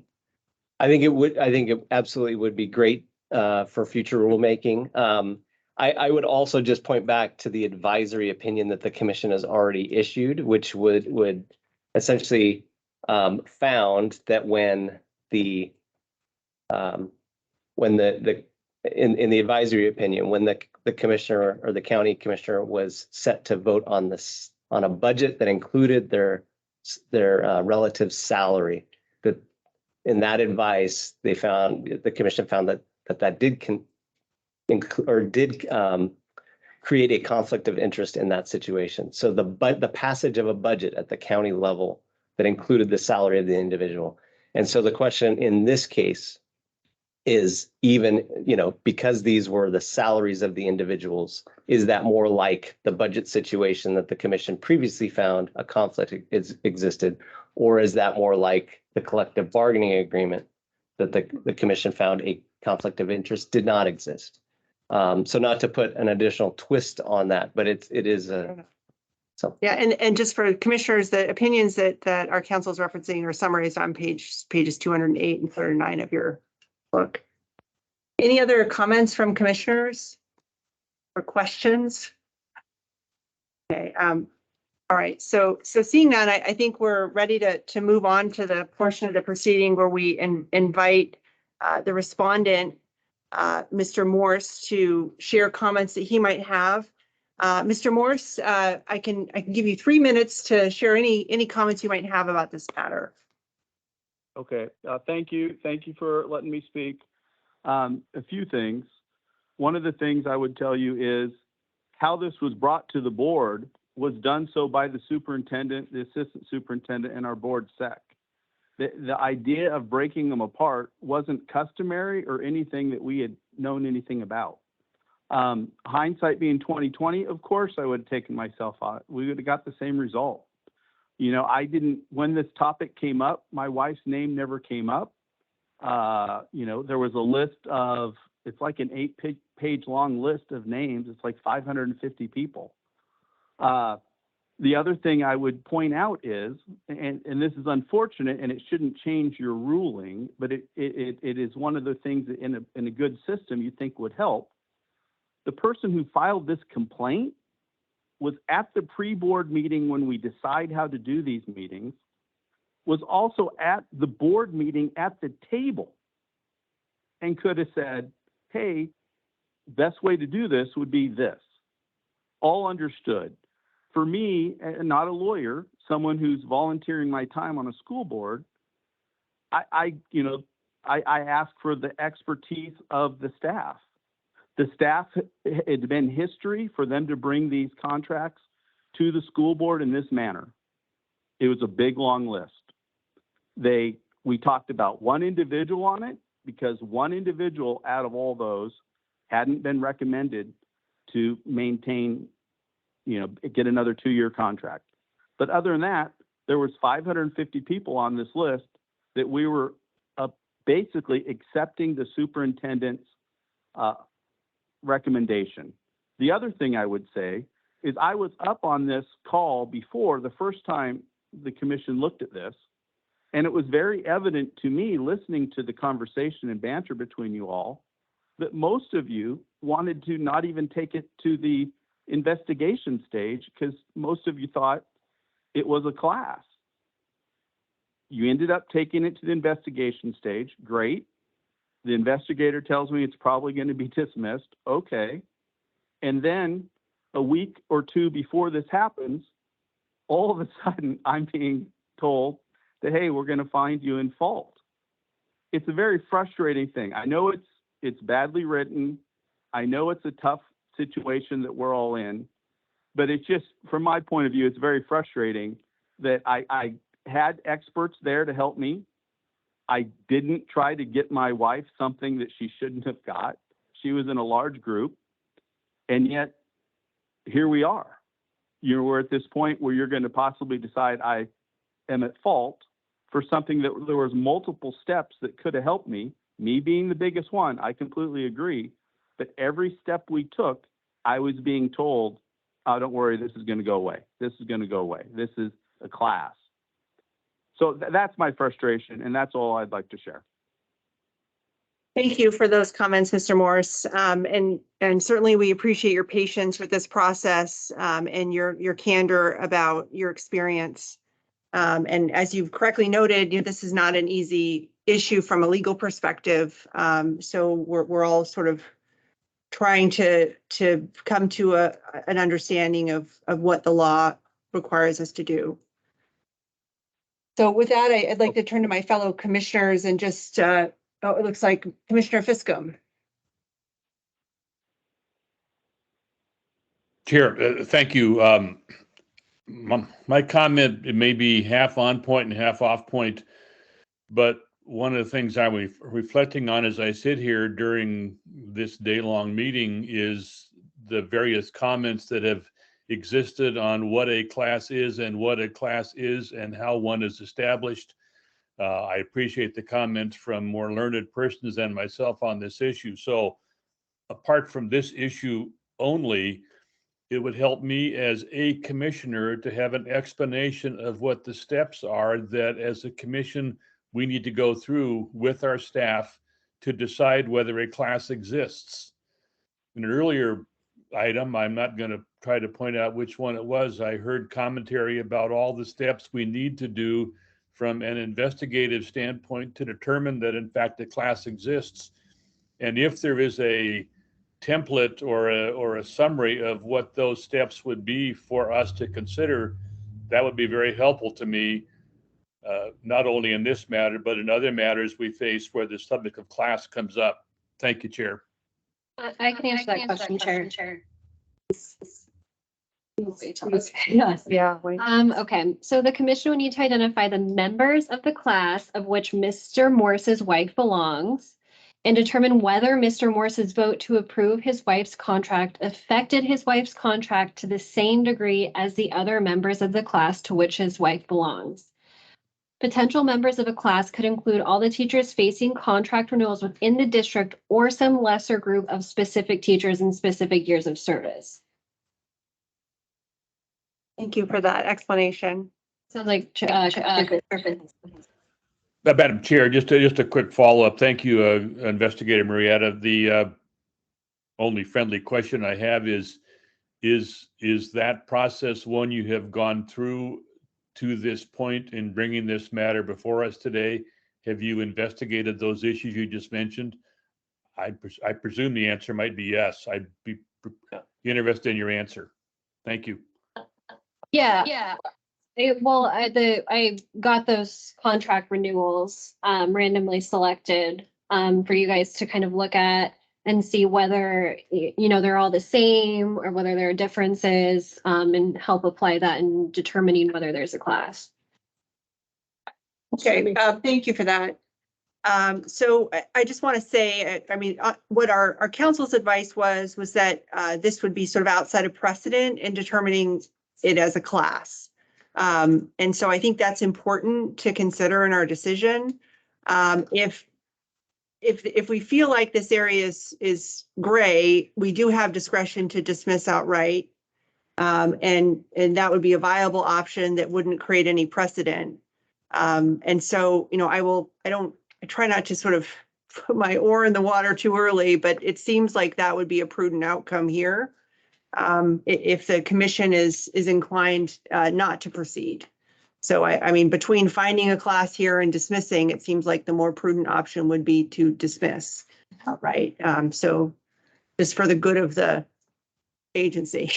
S15: I think it absolutely would be great for future rulemaking. I would also just point back to the advisory opinion that the commission has already issued, which would essentially found that when the in the advisory opinion, when the commissioner or the county commissioner was set to vote on this on a budget that included their relative salary, that in that advice the commission found that did create a conflict of interest in that situation. So the passage of a budget at the county level that included the salary of the individual. And so the question in this case is, even, because these were the salaries of the individuals, is that more like the budget situation that the commission previously found a conflict existed, or is that more like the collective bargaining agreement that the commission found a conflict of interest did not exist? So not to put an additional twist on that, but it is a. So.
S1: Yeah, and just for commissioners, the opinions that our council is referencing are summarized on pages 208 and 209 of your book. Any other comments from commissioners or questions? Okay, all right. So seeing that, I think we're ready to move on to the portion of the proceeding where we invite the respondent, Mr. Morse, to share comments that he might have. Mr. Morse, I can give you 3 minutes to share any comments you might have about this matter.
S20: Okay, thank you. Thank you for letting me speak. A few things. One of the things I would tell you is how this was brought to the board was done so by the superintendent, the assistant superintendent, and our board sec. The idea of breaking them apart wasn't customary or anything that we had known anything about. Hindsight being 2020, of course, I would have taken myself out. We would have got the same result. When this topic came up, my wife's name never came up. There was a list of, it's like an 8-page long list of names. It's like 550 people. The other thing I would point out is, and this is unfortunate and it shouldn't change your ruling, but it is one of the things that in a good system you think would help. The person who filed this complaint was at the pre-board meeting when we decide how to do these meetings, was also at the board meeting at the table, and could have said, hey, best way to do this would be this. All understood. For me, not a lawyer, someone who's volunteering my time on a school board, I ask for the expertise of the staff. The staff, it had been history for them to bring these contracts to the school board in this manner. It was a big, long list. We talked about one individual on it because one individual out of all those hadn't been recommended to maintain, get another 2-year contract. But other than that, there was 550 people on this list that we were basically accepting the superintendent's recommendation. The other thing I would say is I was up on this call before the first time the commission looked at this, and it was very evident to me listening to the conversation and banter between you all that most of you wanted to not even take it to the investigation stage because most of you thought it was a class. You ended up taking it to the investigation stage. Great. The investigator tells me it's probably going to be dismissed. Okay. And then a week or two before this happens, all of a sudden I'm being told that, hey, we're going to find you in fault. It's a very frustrating thing. I know it's badly written. I know it's a tough situation that we're all in, but it's just, from my point of view, it's very frustrating that I had experts there to help me. I didn't try to get my wife something that she shouldn't have got. She was in a large group, and yet here we are. We're at this point where you're going to possibly decide I am at fault for something that there was multiple steps that could have helped me being the biggest one. I completely agree. But every step we took, I was being told, oh, don't worry, this is going to go away. This is going to go away. This is a class. So that's my frustration, and that's all I'd like to share.
S1: Thank you for those comments, Mr. Morse. And certainly we appreciate your patience with this process and your candor about your experience. And as you've correctly noted, this is not an easy issue from a legal perspective. So we're all sort of trying to come to an understanding of what the law requires us to do. So with that, I'd like to turn to my fellow commissioners and just, it looks like Commissioner Fiscum.
S4: Chair, thank you. My comment, it may be half on point and half off point, but one of the things I'm reflecting on as I sit here during this day-long meeting is the various comments that have existed on what a class is and what a class is and how one is established. I appreciate the comments from more learned persons than myself on this issue. So apart from this issue only, it would help me as a commissioner to have an explanation of what the steps are that as a commission we need to go through with our staff to decide whether a class exists. In an earlier item, I'm not going to try to point out which one it was. I heard commentary about all the steps we need to do from an investigative standpoint to determine that in fact a class exists. And if there is a template or a summary of what those steps would be for us to consider, that would be very helpful to me, not only in this matter, but in other matters we face where the subject of class comes up. Thank you, Chair.
S12: I can answer that question, Chair.
S1: Yes. Yeah.
S12: Okay, so the commission will need to identify the members of the class of which Mr. Morse's wife belongs and determine whether Mr. Morse's vote to approve his wife's contract affected his wife's contract to the same degree as the other members of the class to which his wife belongs. Potential members of a class could include all the teachers facing contract renewals within the district or some lesser group of specific teachers in specific years of service.
S1: Thank you for that explanation.
S12: Sounds like
S4: Madam Chair, just a quick follow-up. Thank you, Investigator Marietta. The only friendly question I have is that process one you have gone through to this point in bringing this matter before us today? Have you investigated those issues you just mentioned? I presume the answer might be yes. I'd be interested in your answer. Thank you.
S12: Yeah. I got those contract renewals randomly selected for you guys to kind of look at and see whether, they're all the same or whether there are differences and help apply that in determining whether there's a class.
S1: Okay, thank you for that. So I just want to say, what our council's advice was that this would be sort of outside of precedent in determining it as a class. And so I think that's important to consider in our decision. If we feel like this area is gray, we do have discretion to dismiss outright. And that would be a viable option that wouldn't create any precedent. And so, I try not to sort of put my oar in the water too early, but it seems like that would be a prudent outcome here. If the commission is inclined not to proceed. So I mean, between finding a class here and dismissing, it seems like the more prudent option would be to dismiss outright. So just for the good of the agency.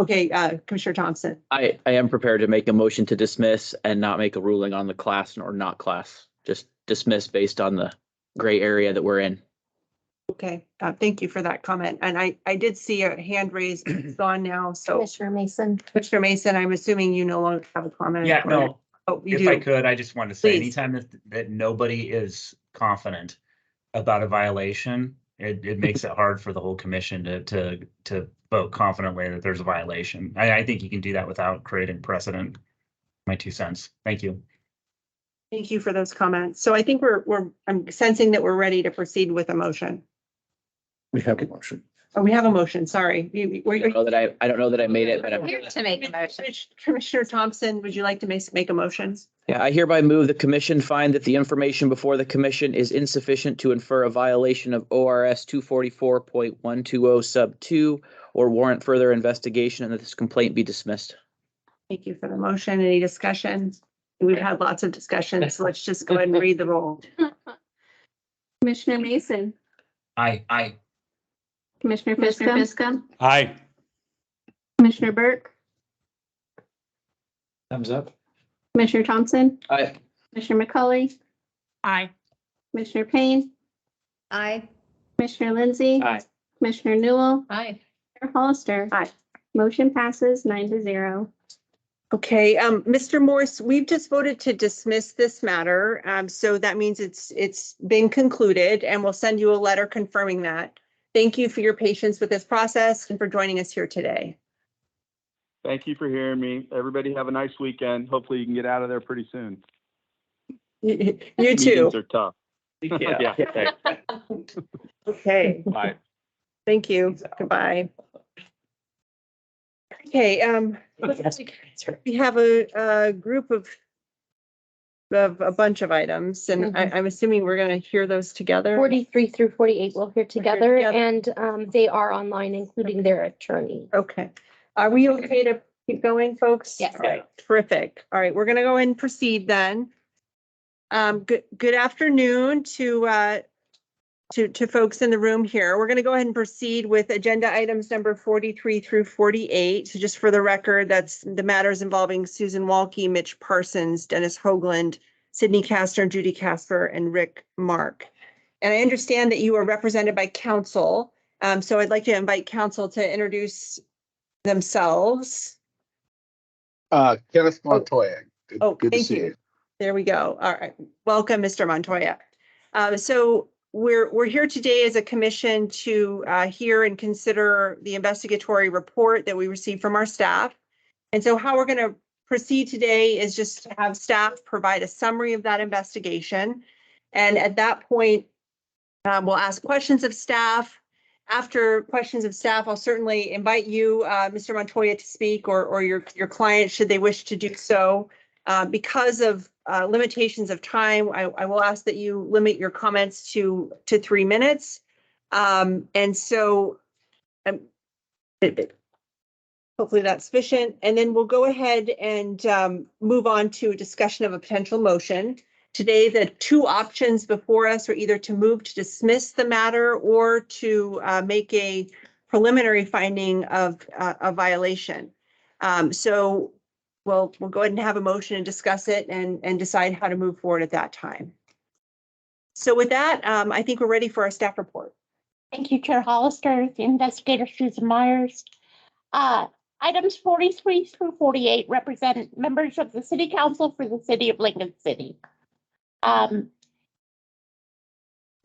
S1: Okay, Commissioner Thompson.
S21: I am prepared to make a motion to dismiss and not make a ruling on the class or not class. Just dismiss based on the gray area that we're in.
S1: Okay, thank you for that comment. And I did see a hand raised. It's gone now. So
S3: Commissioner Mason.
S1: Commissioner Mason, I'm assuming you no longer have a comment.
S18: Yeah, no.
S1: Oh, you
S18: If
S1: do.
S18: I could, I just want to say,
S1: Please.
S18: anytime that nobody is confident about a violation, it makes it hard for the whole commission to vote confidently that there's a violation. I think you can do that without creating precedent. My 2 cents. Thank you.
S1: Thank you for those comments. So I think I'm sensing that we're ready to proceed with a motion.
S6: We have a motion.
S1: Oh, we have a motion. Sorry.
S21: I don't know that I made it, but I'm
S19: Here to make a motion.
S1: Commissioner Thompson, would you like to make a motion?
S21: Yeah, I hereby move the commission find that the information before the commission is insufficient to infer a violation of ORS 244.120 sub 2 or warrant further investigation, and that this complaint be dismissed.
S1: Thank you for the motion. Any discussion? We've had lots of discussions, so let's just go ahead and read the roll.
S10: Commissioner Mason,
S18: Aye.
S10: Commissioner Fiska,
S4: Aye.
S10: Commissioner Burke,
S2: Thumbs up.
S10: Commissioner Thompson,
S21: Aye.
S10: Commissioner McCauley,
S9: Aye.
S10: Commissioner Payne,
S19: Aye.
S10: Commissioner Lindsay.
S2: Aye.
S10: Commissioner Newell,
S19: Aye.
S10: Chair Hollister.
S1: Aye.
S10: Motion passes 9-0.
S1: Okay, Mr. Morse, we've just voted to dismiss this matter. So that means it's been concluded, and we'll send you a letter confirming that. Thank you for your patience with this process and for joining us here today.
S20: Thank you for hearing me. Everybody have a nice weekend. Hopefully you can get out of there pretty soon.
S1: You too.
S20: Meetings are tough.
S21: Yeah.
S20: Thanks.
S1: Okay,
S20: Bye.
S1: thank you. Goodbye. Okay, we have a group of a bunch of items, and I'm assuming we're gonna hear those together.
S3: 43 through 48 we'll hear together,
S1: together.
S3: and they are online, including their attorney.
S1: Okay. Are we okay to keep going, folks?
S3: Yes.
S1: All right, terrific. All right, we're gonna go ahead and proceed then. Good afternoon to folks in the room here. We're gonna go ahead and proceed with agenda items number 43 through 48. So just for the record, that's the matters involving Susan Walke, Mitch Parsons, Dennis Hoagland, Sydney Castor, Judy Casper, and Rick Mark. And I understand that you are represented by counsel. So I'd like to invite counsel to introduce themselves.
S22: Kenneth Montoya. Good to
S1: Thank
S22: see
S1: you. There we go. All right. Welcome, Mr. Montoya. So we're here today as a commission to hear and consider the investigatory report that we received from our staff. And so how we're going to proceed today is just to have staff provide a summary of that investigation. And at that point, we'll ask questions of staff. After questions of staff, I'll certainly invite you, Mr. Montoya, to speak, or your client, should they wish to do so. Because of limitations of time, I will ask that you limit your comments to 3 minutes. And so hopefully that's sufficient. And then we'll go ahead and move on to a discussion of a potential motion. Today, the 2 options before us are either to move to dismiss the matter or to make a preliminary finding of a violation. So we'll go ahead and have a motion and discuss it and decide how to move forward at that time. So with that, I think we're ready for our staff report.
S3: Thank you, Chair Hollister, the investigator Susan Myers. Items 43 through 48 represent members of the City Council for the City of Lincoln City.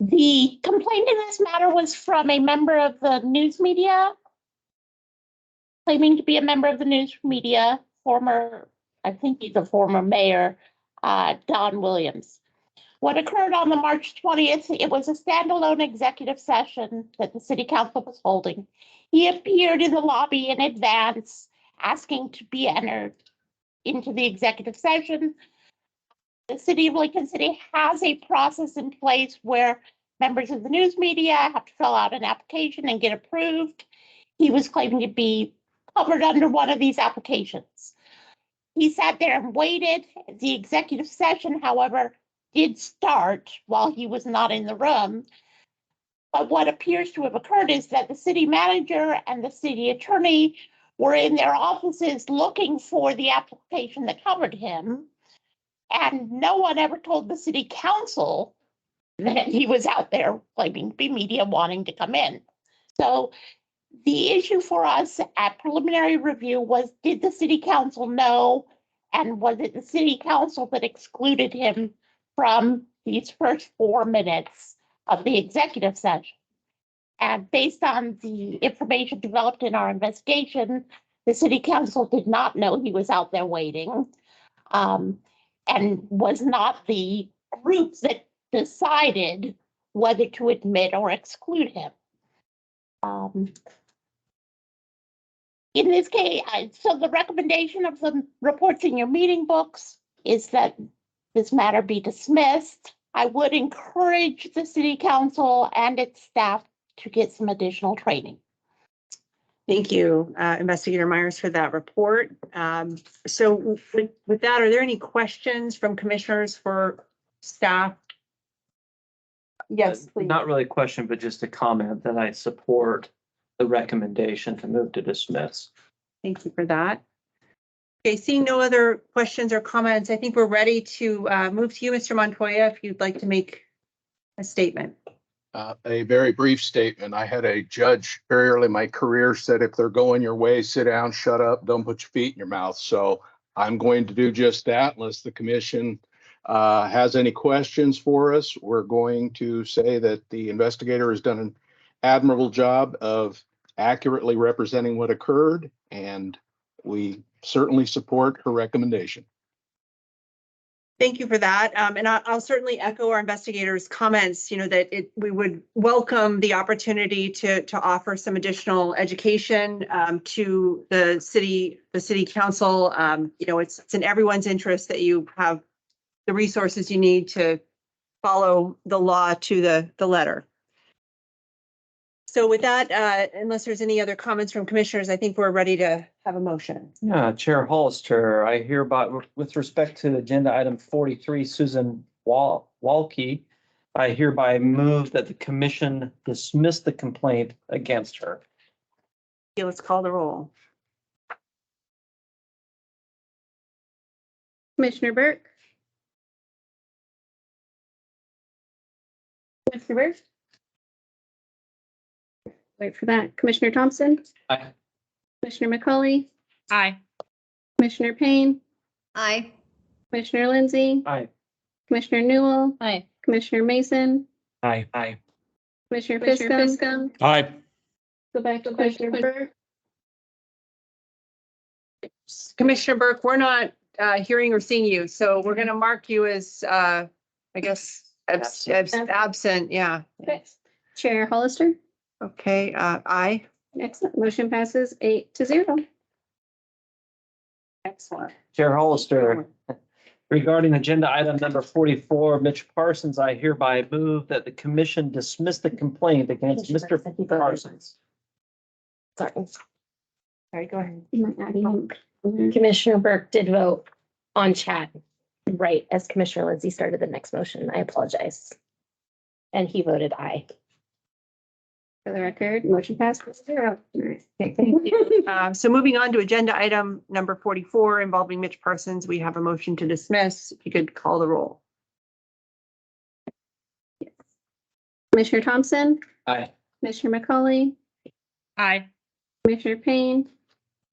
S3: The complaint in this matter was from a member of the news media, claiming to be a member of the news media I think he's a former mayor, Don Williams. What occurred on the March 20th, it was a standalone executive session that the city council was holding. He appeared in the lobby in advance, asking to be entered into the executive session. The city of Lincoln City has a process in place where members of the news media have to fill out an application and get approved. He was claiming to be covered under one of these applications. He sat there and waited. The executive session, however, did start while he was not in the room. But what appears to have occurred is that the city manager and the city attorney were in their offices looking for the application that covered him. And no one ever told the city council that he was out there claiming to be media wanting to come in. So the issue for us at preliminary review was, did the city council know? And was it the city council that excluded him from these first 4 minutes of the executive session? And based on the information developed in our investigation, the city council did not know he was out there waiting, and was not the group that decided whether to admit or exclude him. In this case, so the recommendation of the reports in your meeting books is that this matter be dismissed. I would encourage the city council and its staff to get some additional training.
S1: Thank you, Investigator Myers, for that report. So with that, are there any questions from commissioners for staff? Yes, please.
S2: Not really a question, but just a comment that I support the recommendation to move to dismiss.
S1: Thank you for that. Okay, seeing no other questions or comments, I think we're ready to move to you, Mr. Montoya, if you'd like to make a statement.
S22: A very brief statement. I had a judge very early in my career said, if they're going your way, sit down, shut up, don't put your feet in your mouth. So I'm going to do just that unless the commission has any questions for us. We're going to say that the investigator has done an admirable job of accurately representing what occurred, and we certainly support her recommendation.
S1: Thank you for that. And I'll certainly echo our investigators' comments, that we would welcome the opportunity to offer some additional education to the city council. It's in everyone's interest that you have the resources you need to follow the law to the letter. So with that, unless there's any other comments from commissioners, I think we're ready to have a motion.
S2: Yeah, Chair Hollister, I hereby, with respect to agenda item 43, Susan Walke, I hereby move that the commission dismiss the complaint against her.
S1: Okay, let's call the roll.
S10: Commissioner Burke? Commissioner Burke? Wait for that. Commissioner Thompson?
S2: Aye.
S10: Commissioner McCauley?
S12: Aye.
S10: Commissioner Payne?
S19: Aye.
S10: Commissioner Lindsay?
S2: Aye.
S10: Commissioner Newell?
S12: Aye.
S10: Commissioner Mason?
S4: Aye.
S2: Aye.
S10: Commissioner Fiscum?
S4: Aye.
S10: Go back to Commissioner Burke.
S1: Commissioner Burke, we're not hearing or seeing you, so we're going to mark you as, I guess, absent. Yeah.
S10: Okay. Chair Hollister?
S1: Okay, aye.
S10: Excellent. Motion passes 8-0.
S1: Excellent.
S2: Chair Hollister, regarding agenda item number 44, Mitch Parsons, I hereby move that the commission dismiss the complaint against Mr. Parsons.
S5: Sorry.
S1: Sorry, go ahead.
S5: Commissioner Burke did vote on chat right as Commissioner Lindsay started the next motion. I apologize. And he voted aye.
S10: For the record, motion passes 0. All right.
S1: Okay, thank you. So moving on to agenda item number 44 involving Mitch Parsons, we have a motion to dismiss. If you could call the roll.
S10: Yes. Commissioner Thompson?
S2: Aye.
S10: Commissioner McCauley?
S12: Aye.
S10: Commissioner Payne?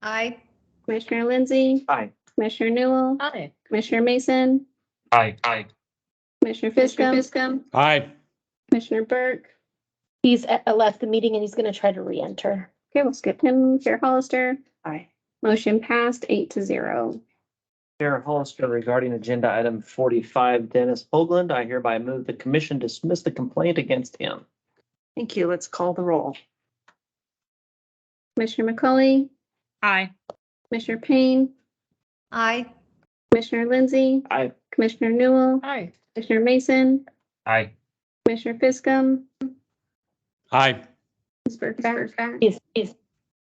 S19: Aye.
S10: Commissioner Lindsay?
S2: Aye.
S10: Commissioner Newell?
S12: Aye.
S10: Commissioner Mason?
S4: Aye. Aye.
S10: Commissioner Fiscum?
S4: Aye.
S10: Commissioner Burke?
S5: He's left the meeting and he's going to try to re-enter.
S10: Okay, we'll skip him. Chair Hollister?
S1: Aye.
S10: Motion passed 8-0.
S2: Chair Hollister, regarding agenda item 45, Dennis Hoagland, I hereby move the commission dismiss the complaint against him.
S1: Thank you. Let's call the roll.
S10: Commissioner McCauley,
S9: Aye.
S10: Commissioner Payne,
S19: Aye.
S10: Commissioner Lindsey,
S2: Aye.
S10: Commissioner Newell,
S9: Aye.
S10: Commissioner Mason,
S18: Aye.
S10: Commissioner Fiscum,
S4: Aye.
S10: Ms. Burke back.
S3: Yes.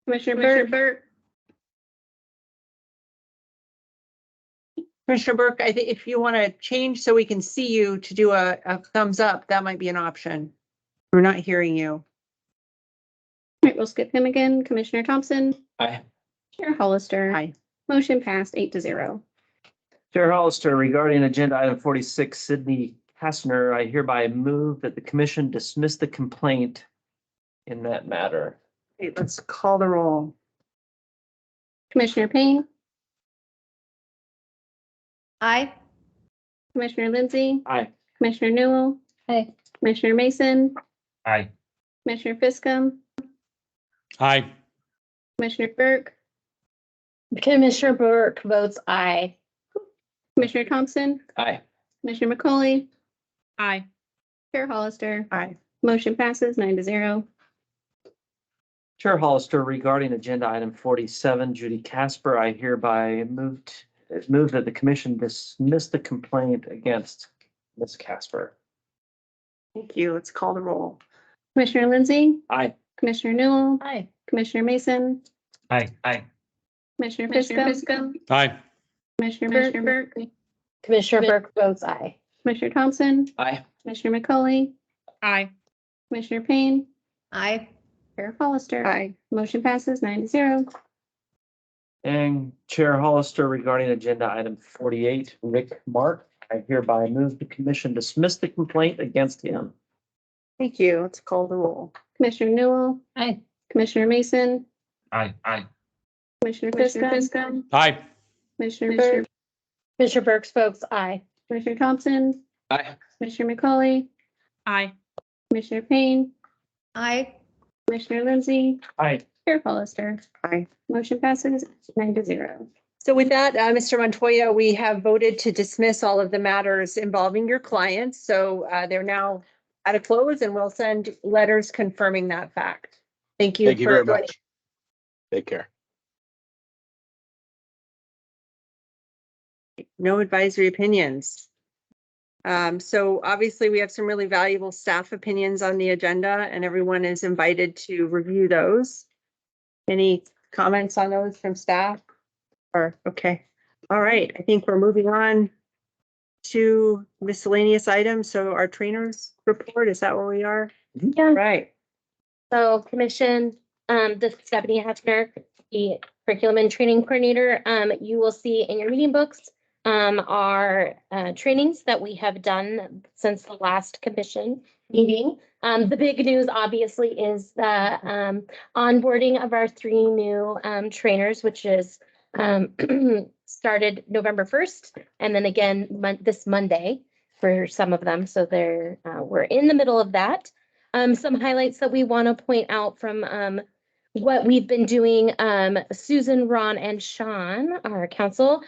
S10: Commissioner Burke,
S1: Commissioner Burke, I think if you want to change so we can see you to do a thumbs up, that might be an option. We're not hearing you.
S10: All right, we'll skip him again. Commissioner Thompson,
S2: Aye.
S10: Chair Hollister.
S1: Aye.
S10: Motion passed 8-0.
S2: Chair Hollister, regarding agenda item 46, Sydney Kastner, I hereby move that the commission dismiss the complaint in that matter.
S1: Okay, let's call the roll.
S10: Commissioner Payne,
S19: Aye.
S10: Commissioner Lindsey,
S2: Aye.
S10: Commissioner Newell,
S19: Aye.
S10: Commissioner Mason,
S18: Aye.
S10: Commissioner Fiscum,
S4: Aye.
S10: Commissioner Burke,
S5: Commissioner Burke votes aye.
S10: Commissioner Thompson,
S2: Aye.
S10: Commissioner McCauley,
S9: Aye.
S10: Chair Hollister.
S1: Aye.
S10: Motion passes 9-0.
S2: Chair Hollister, regarding agenda item 47, Judy Casper, I hereby move that the commission dismiss the complaint against Ms. Casper.
S1: Thank you. Let's call the roll.
S10: Commissioner Lindsey,
S2: Aye.
S10: Commissioner Newell,
S3: Aye.
S10: Commissioner Mason,
S18: Aye. Aye.
S10: Commissioner Fiscum,
S4: Aye.
S10: Commissioner Burke,
S5: Commissioner Burke votes aye.
S10: Commissioner Thompson,
S2: Aye.
S10: Commissioner McCauley,
S9: Aye.
S10: Commissioner Payne,
S19: Aye.
S10: Chair Hollister.
S1: Aye.
S10: Motion passes 9-0.
S2: And Chair Hollister, regarding agenda item 48, Rick Mark, I hereby move the commission dismiss the complaint against him.
S1: Thank you. Let's call the roll.
S10: Commissioner Newell,
S3: Aye.
S10: Commissioner Mason,
S18: Aye. Aye.
S10: Commissioner Fiscum,
S4: Aye.
S10: Commissioner Burke,
S5: Commissioner Burke votes aye.
S10: Commissioner Thompson,
S2: Aye.
S10: Commissioner McCauley,
S9: Aye.
S10: Commissioner Payne,
S19: Aye.
S10: Commissioner Lindsey,
S2: Aye.
S10: Chair Hollister.
S1: Aye.
S10: Motion passes 9-0.
S1: So with that, Mr. Montoya, we have voted to dismiss all of the matters involving your clients. So they're now at a close and we'll send letters confirming that fact. Thank you.
S22: Thank you
S1: for
S22: very
S1: joining.
S22: much. Take care.
S1: No advisory opinions. So obviously we have some really valuable staff opinions on the agenda and everyone is invited to review those. Any comments on those from staff? Or, okay. All right, I think we're moving on to miscellaneous items. So our trainers report, is that where we are?
S5: Yeah.
S1: Right.
S5: So commission, this is Stephanie Hefner, the curriculum and training coordinator. You will see in your meeting books our trainings that we have done since the last commission meeting. The big news obviously is the onboarding of our 3 new trainers, which is started November 1st and then again this Monday for some of them. So we're in the middle of that. Some highlights that we want to point out from what we've been doing, Susan, Ron, and Sean, our counsel,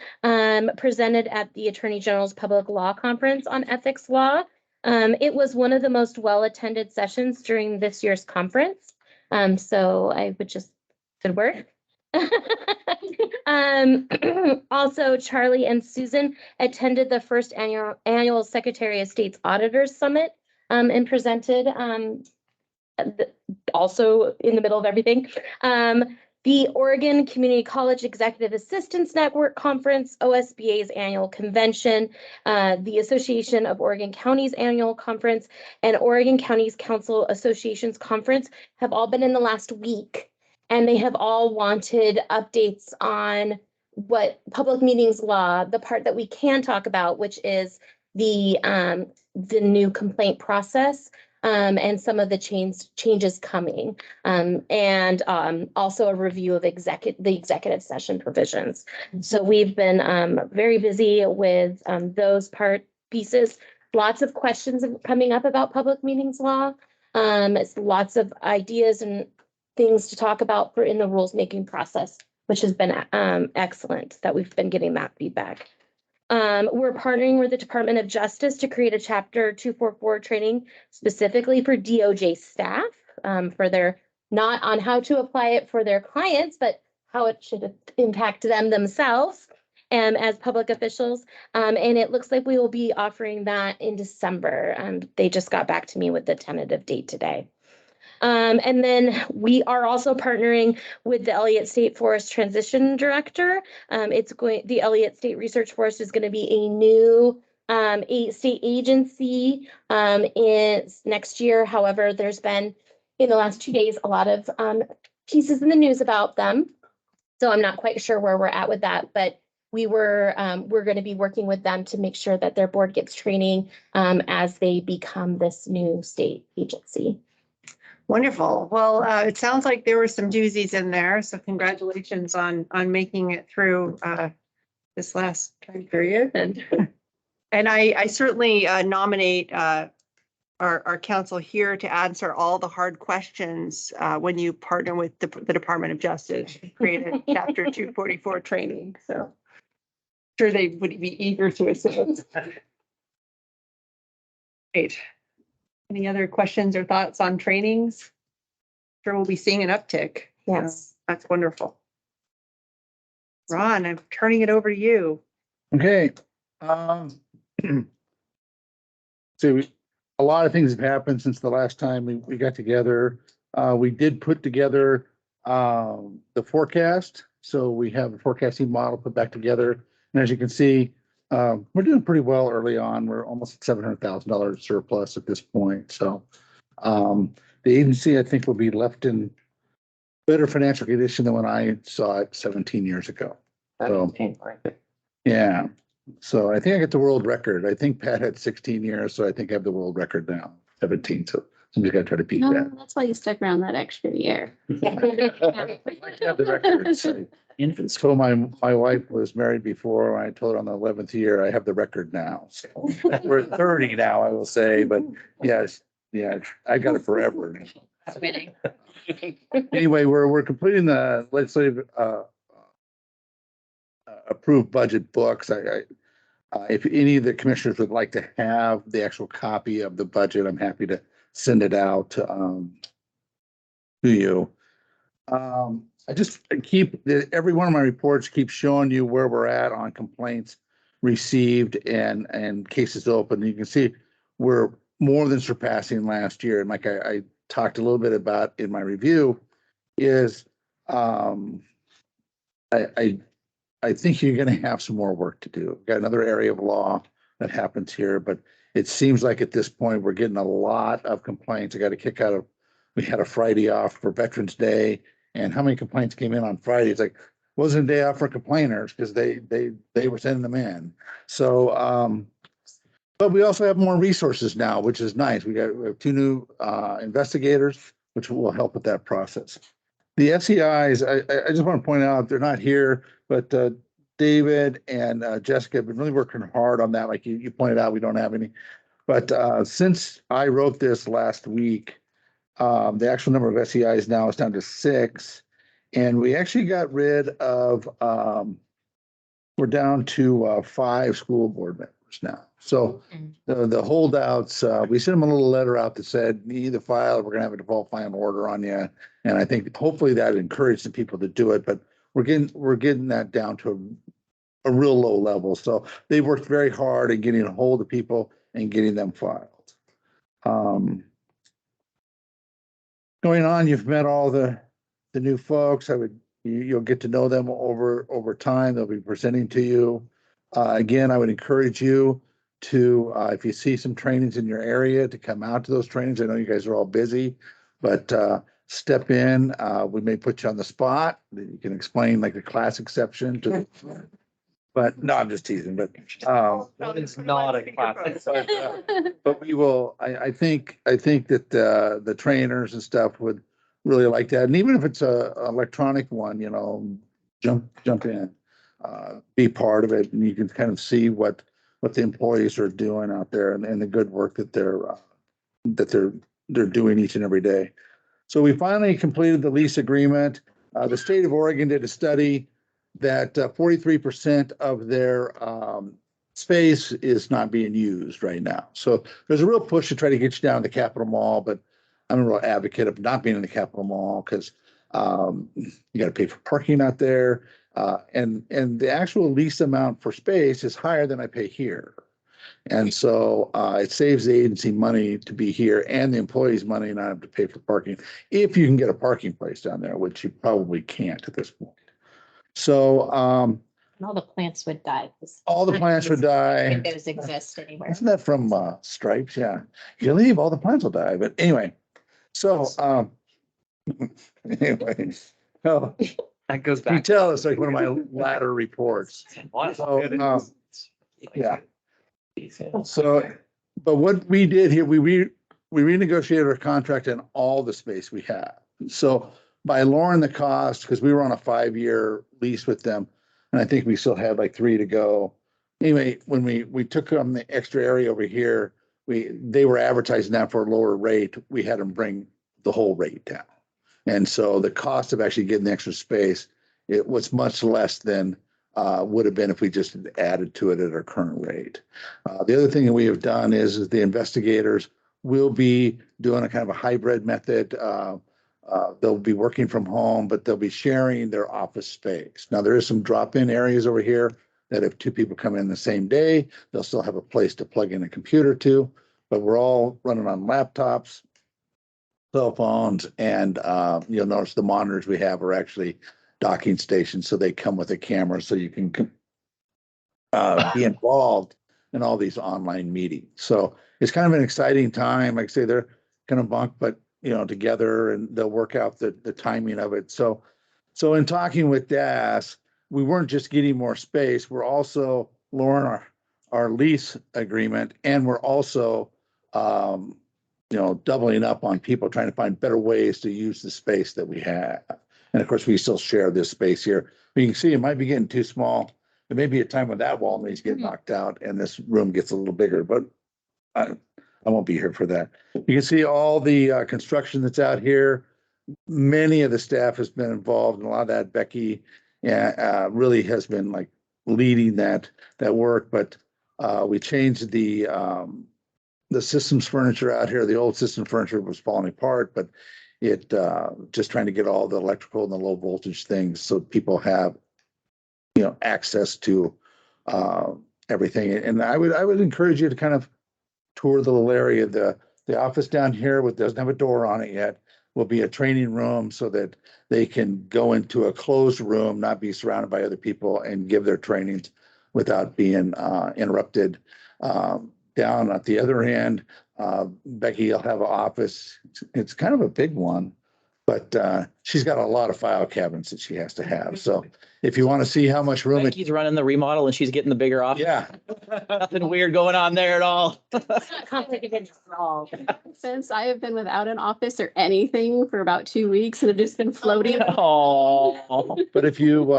S5: presented at the Attorney General's Public Law Conference on ethics law. It was one of the most well-attended sessions during this year's conference. So I would just, good work. Also, Charlie and Susan attended the first annual Secretary of State's Auditors Summit and presented also in the middle of everything. The Oregon Community College Executive Assistance Network Conference, OSBA's annual convention, the Association of Oregon Counties annual conference, and Oregon Counties Council Association's conference have all been in the last week. And they have all wanted updates on what public meetings law, the part that we can talk about, which is the new complaint process. And some of the changes coming, and also a review of the executive session provisions. So we've been very busy with those pieces. Lots of questions coming up about public meetings law. It's lots of ideas and things to talk about in the rules making process which has been excellent that we've been getting that feedback. We're partnering with the Department of Justice to create a Chapter 244 training specifically for DOJ staff for their, not on how to apply it for their clients, but how it should impact them themselves as public officials. And it looks like we will be offering that in December. They just got back to me with the tentative date today. And then we are also partnering with the Elliott State Forest Transition Director. The Elliott State Research Forest is going to be a new state agency next year. However, there's been in the last 2 days a lot of pieces in the news about them. So I'm not quite sure where we're at with that, but we're going to be working with them to make sure that their board gets training as they become this new state agency.
S1: Wonderful. Well, it sounds like there were some doozies in there, so congratulations on making it through this last time period. And I certainly nominate our council here to answer all the hard questions when you partner with the Department of Justice to create a Chapter 244 training. So sure they would be eager to assist. Great. Any other questions or thoughts on trainings? Sure we'll be seeing an uptick.
S5: Yes.
S1: That's wonderful. Ron, I'm turning it over to you.
S6: Okay. So a lot of things have happened since the last time we got together. We did put together the forecast. So we have a forecasting model put back together. And as you can see, we're doing pretty well early on. We're almost at $700,000 surplus at this point. So the agency, I think, will be left in better financial condition than when I saw it 17 years ago. So, yeah. So I think I got the world record. I think Pat had 16 years, so I think I have the world record now, 17. So somebody's got to try to beat
S10: No,
S6: that.
S10: that's why you stuck around that extra year.
S6: I have the records. Infants. Told my wife was married before. I told her on the 11th year, I have the record now. So we're at 30 now, I will say, but yes, yeah, I got it forever.
S5: Winning.
S6: Anyway, we're completing the legislative approved budget books. If any of the commissioners would like to have the actual copy of the budget, I'm happy to send it out to you. Every one of my reports keeps showing you where we're at on complaints received and cases open. You can see we're more than surpassing last year. And like I talked a little bit about in my review is I think you're going to have some more work to do. We've got another area of law that happens here, but it seems like at this point we're getting a lot of complaints. I got a kick out of, we had a Friday off for Veterans Day, and how many complaints came in on Friday? It's like, wasn't a day off for complainers because they were sending them in. So, but we also have more resources now, which is nice. We have 2 new investigators, which will help with that process. The SEIs, I just want to point out, they're not here, but David and Jessica have been really working hard on that. Like you pointed out, we don't have any. But since I wrote this last week, the actual number of SEIs now is down to 6. And we actually got rid of, we're down to 5 school board members now. So the holdouts, we sent them a little letter out that said, you either file, or we're going to have a default final order on you. And I think hopefully that encouraged the people to do it, but we're getting that down to a real low level. So they worked very hard in getting a hold of people and getting them filed. Going on, you've met all the new folks. You'll get to know them over time. They'll be presenting to you. Again, I would encourage you to, if you see some trainings in your area, to come out to those trainings. I know you guys are all busy, but step in. We may put you on the spot. You can explain like the class exception to. But no, I'm just teasing. But
S2: it's not a class.
S6: But we will. I think that the trainers and stuff would really like that. And even if it's a electronic one, jump in, be part of it, and you can kind of see what the employees are doing out there and the good work that they're doing each and every day. So we finally completed the lease agreement. The state of Oregon did a study that 43% of their space is not being used right now. So there's a real push to try to get you down to the Capitol Mall, but I'm a real advocate of not being in the Capitol Mall because you got to pay for parking out there. And the actual lease amount for space is higher than I pay here. And so it saves the agency money to be here and the employees money not have to pay for parking if you can get a parking place down there, which you probably can't at this point. So
S3: And all the plants would die. 'cause
S6: all the plants would die.
S3: Windows exist anywhere.
S6: Isn't that from Stripes? Yeah. You leave, all the plants will die. But anyway, so anyway, oh,
S2: That goes
S6: you
S2: back.
S6: tell it's like one of my latter reports. So, yeah. So, but what we did here, we renegotiated our contract on all the space we have. So by lowering the cost, because we were on a 5-year lease with them, and I think we still had like 3 to go. Anyway, when we took them the extra area over here, they were advertising that for a lower rate. We had them bring the whole rate down. And so the cost of actually getting the extra space, it was much less than would have been if we just had added to it at our current rate. The other thing that we have done is the investigators will be doing a kind of a hybrid method. They'll be working from home, but they'll be sharing their office space. Now, there is some drop-in areas over here that if 2 people come in the same day, they'll still have a place to plug in a computer to, but we're all running on laptops, cell phones, and you'll notice the monitors we have are actually docking stations, so they come with a camera so you can be involved in all these online meetings. So it's kind of an exciting time. Like I say, they're kind of bunked, but together, and they'll work out the timing of it. So in talking with DAS, we weren't just getting more space, we're also lowering our lease agreement, and we're also doubling up on people trying to find better ways to use the space that we have. And of course, we still share this space here. But you can see it might be getting too small. There may be a time when that wall needs to get knocked out and this room gets a little bigger, but I won't be here for that. You can see all the construction that's out here. Many of the staff has been involved in a lot of that. Becky really has been like leading that work, but we changed the systems furniture out here. The old system furniture was falling apart, but it just trying to get all the electrical and the low voltage things so people have access to everything. And I would encourage you to kind of tour the little area. The office down here doesn't have a door on it yet, will be a training room so that they can go into a closed room, not be surrounded by other people, and give their trainings without being interrupted. Down at the other end, Becky will have an office. It's kind of a big one, but she's got a lot of file cabinets that she has to have. So if you want to see how much room
S21: Becky's running the remodel and she's getting the bigger office.
S6: Yeah.
S21: Nothing weird going on there at all.
S3: Not complicated at all.
S10: Since I have been without an office or anything for about 2 weeks and have just been floating.
S21: Oh.
S6: But if you,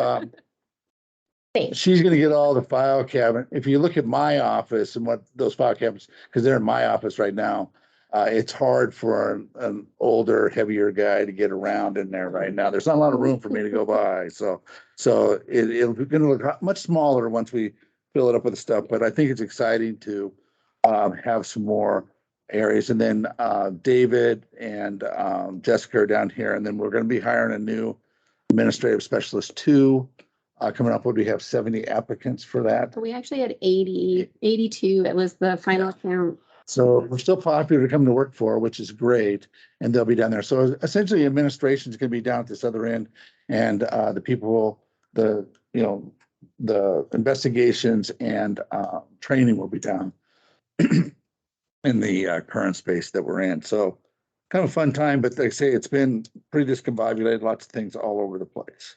S6: she's going to get all the file cabinet. If you look at my office and what those file cabinets, because they're in my office right now, it's hard for an older, heavier guy to get around in there right now. There's not a lot of room for me to go by. So it'll be going to look much smaller once we fill it up with the stuff. But I think it's exciting to have some more areas. And then David and Jessica are down here. And then we're going to be hiring a new administrative specialist too. Coming up, would we have 70 applicants for that?
S10: We actually had 82. It was the final count.
S6: So we're still popular to come to work for, which is great. And they'll be down there. So essentially administration is going to be down at this other end, and the people, the investigations and training will be down in the current space that we're in. So kind of a fun time, but they say it's been pretty discombobulated, lots of things all over the place.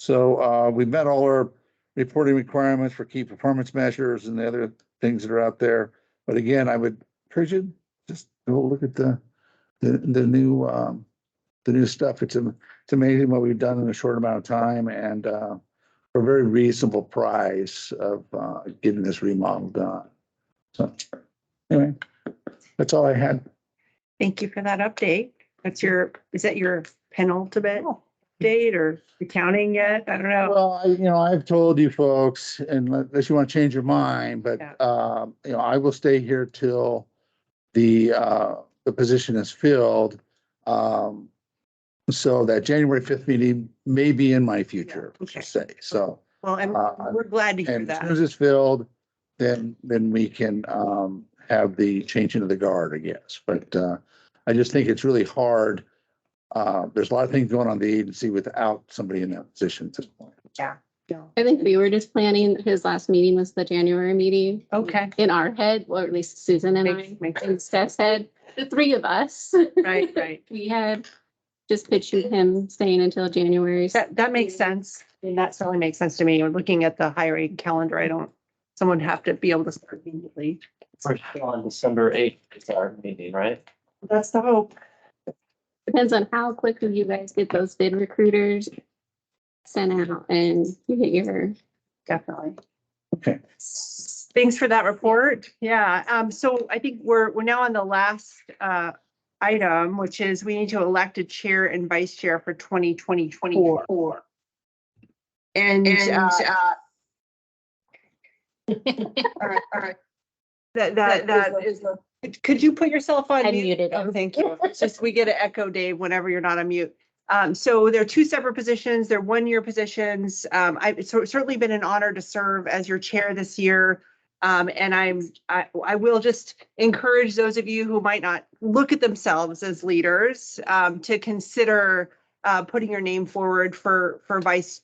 S6: So we've met all our reporting requirements for key performance measures and the other things that are out there. But again, I would encourage you just go look at the new stuff. It's amazing what we've done in a short amount of time, and for a very reasonable price of getting this remodel done. So anyway, that's all I had.
S1: Thank you for that update. Is that your penultimate? date or accounting yet? I don't know.
S6: Well, I've told you folks, and unless you want to change your mind, but,
S1: Yeah.
S6: I will stay here till the position is filled. So that January 5th meeting may be in my future, let's just say, so.
S1: Well, and we're glad to hear
S6: And as soon as
S1: that.
S6: it's filled, then we can have the changing of the guard, I guess. But I just think it's really hard. There's a lot of things going on in the agency without somebody in that position at this point.
S1: Yeah.
S10: I think we were just planning, his last meeting was the January meeting.
S1: Okay.
S10: In our head, or at least Susan and in Steph's head, the three of us.
S1: Right, right.
S10: We had just pictured him staying until January.
S1: That makes sense. And that certainly makes sense to me. When looking at the hiring calendar, someone would have to be able to start immediately.
S2: We're still on December 8th is our meeting, right?
S1: That's the hope.
S10: Depends on how quickly you guys get those bid recruiters sent out and you get your.
S1: Definitely.
S6: Okay.
S1: Thanks for that report. Yeah, so I think we're now on the last item, which is we need to elect a chair and vice chair for 2024. And all right. That is could you put yourself on
S3: I
S1: mute?
S3: muted
S1: Oh,
S3: him.
S1: thank you. It's just we get an echo, Dave, whenever you're not on mute. So there are two separate positions. They're one-year positions. It's certainly been an honor to serve as your chair this year. And I will just encourage those of you who might not look at themselves as leaders to consider putting your name forward for vice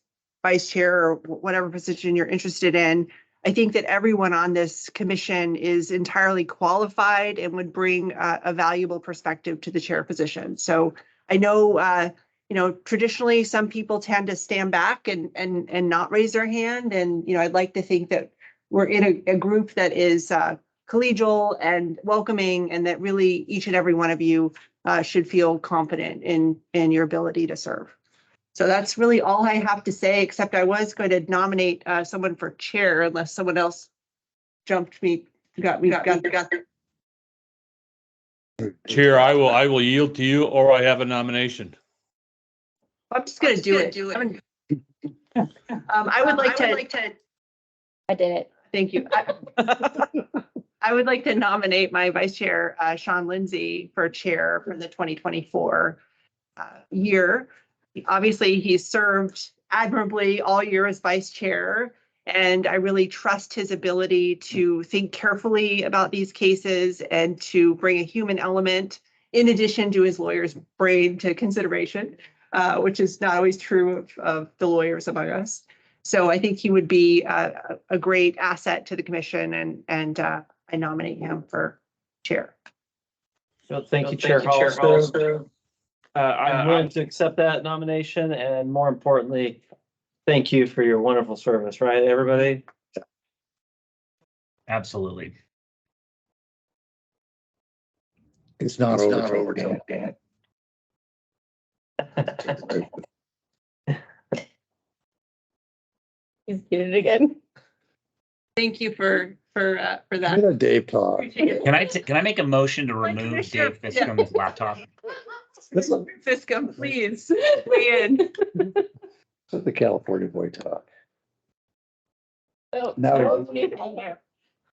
S1: chair or whatever position you're interested in. I think that everyone on this commission is entirely qualified and would bring a valuable perspective to the chair position. So I know, traditionally some people tend to stand back and not raise their hand. And, I'd like to think that we're in a group that is collegial and welcoming, and that really each and every one of you should feel confident in your ability to serve. So that's really all I have to say, except I was going to nominate someone for chair unless someone else jumped me, got.
S4: Chair, I will yield to you, or I have a nomination.
S1: I'm just gonna do it. I would like to.
S3: I did it.
S1: Thank you. I would like to nominate my vice chair, Sean Lindsay, for chair for the 2024 year. Obviously, he's served admirably all year as vice chair, and I really trust his ability to think carefully about these cases and to bring a human element in addition to his lawyer's brain to consideration, which is not always true of the lawyers among us. So I think he would be a great asset to the commission, and I nominate him for chair.
S2: So thank you, Chair Hollister. I'm willing to accept that nomination, and more importantly, thank you for your wonderful service, right, everybody?
S18: Absolutely.
S6: It's not over, Dan.
S10: He's getting it again.
S1: Thank you for that.
S6: Let Dave talk.
S18: Can I make a motion to remove Dave Fiscom's laptop?
S1: Fiscom, please weigh in.
S6: Let the California boy talk.
S19: Oh,
S6: Now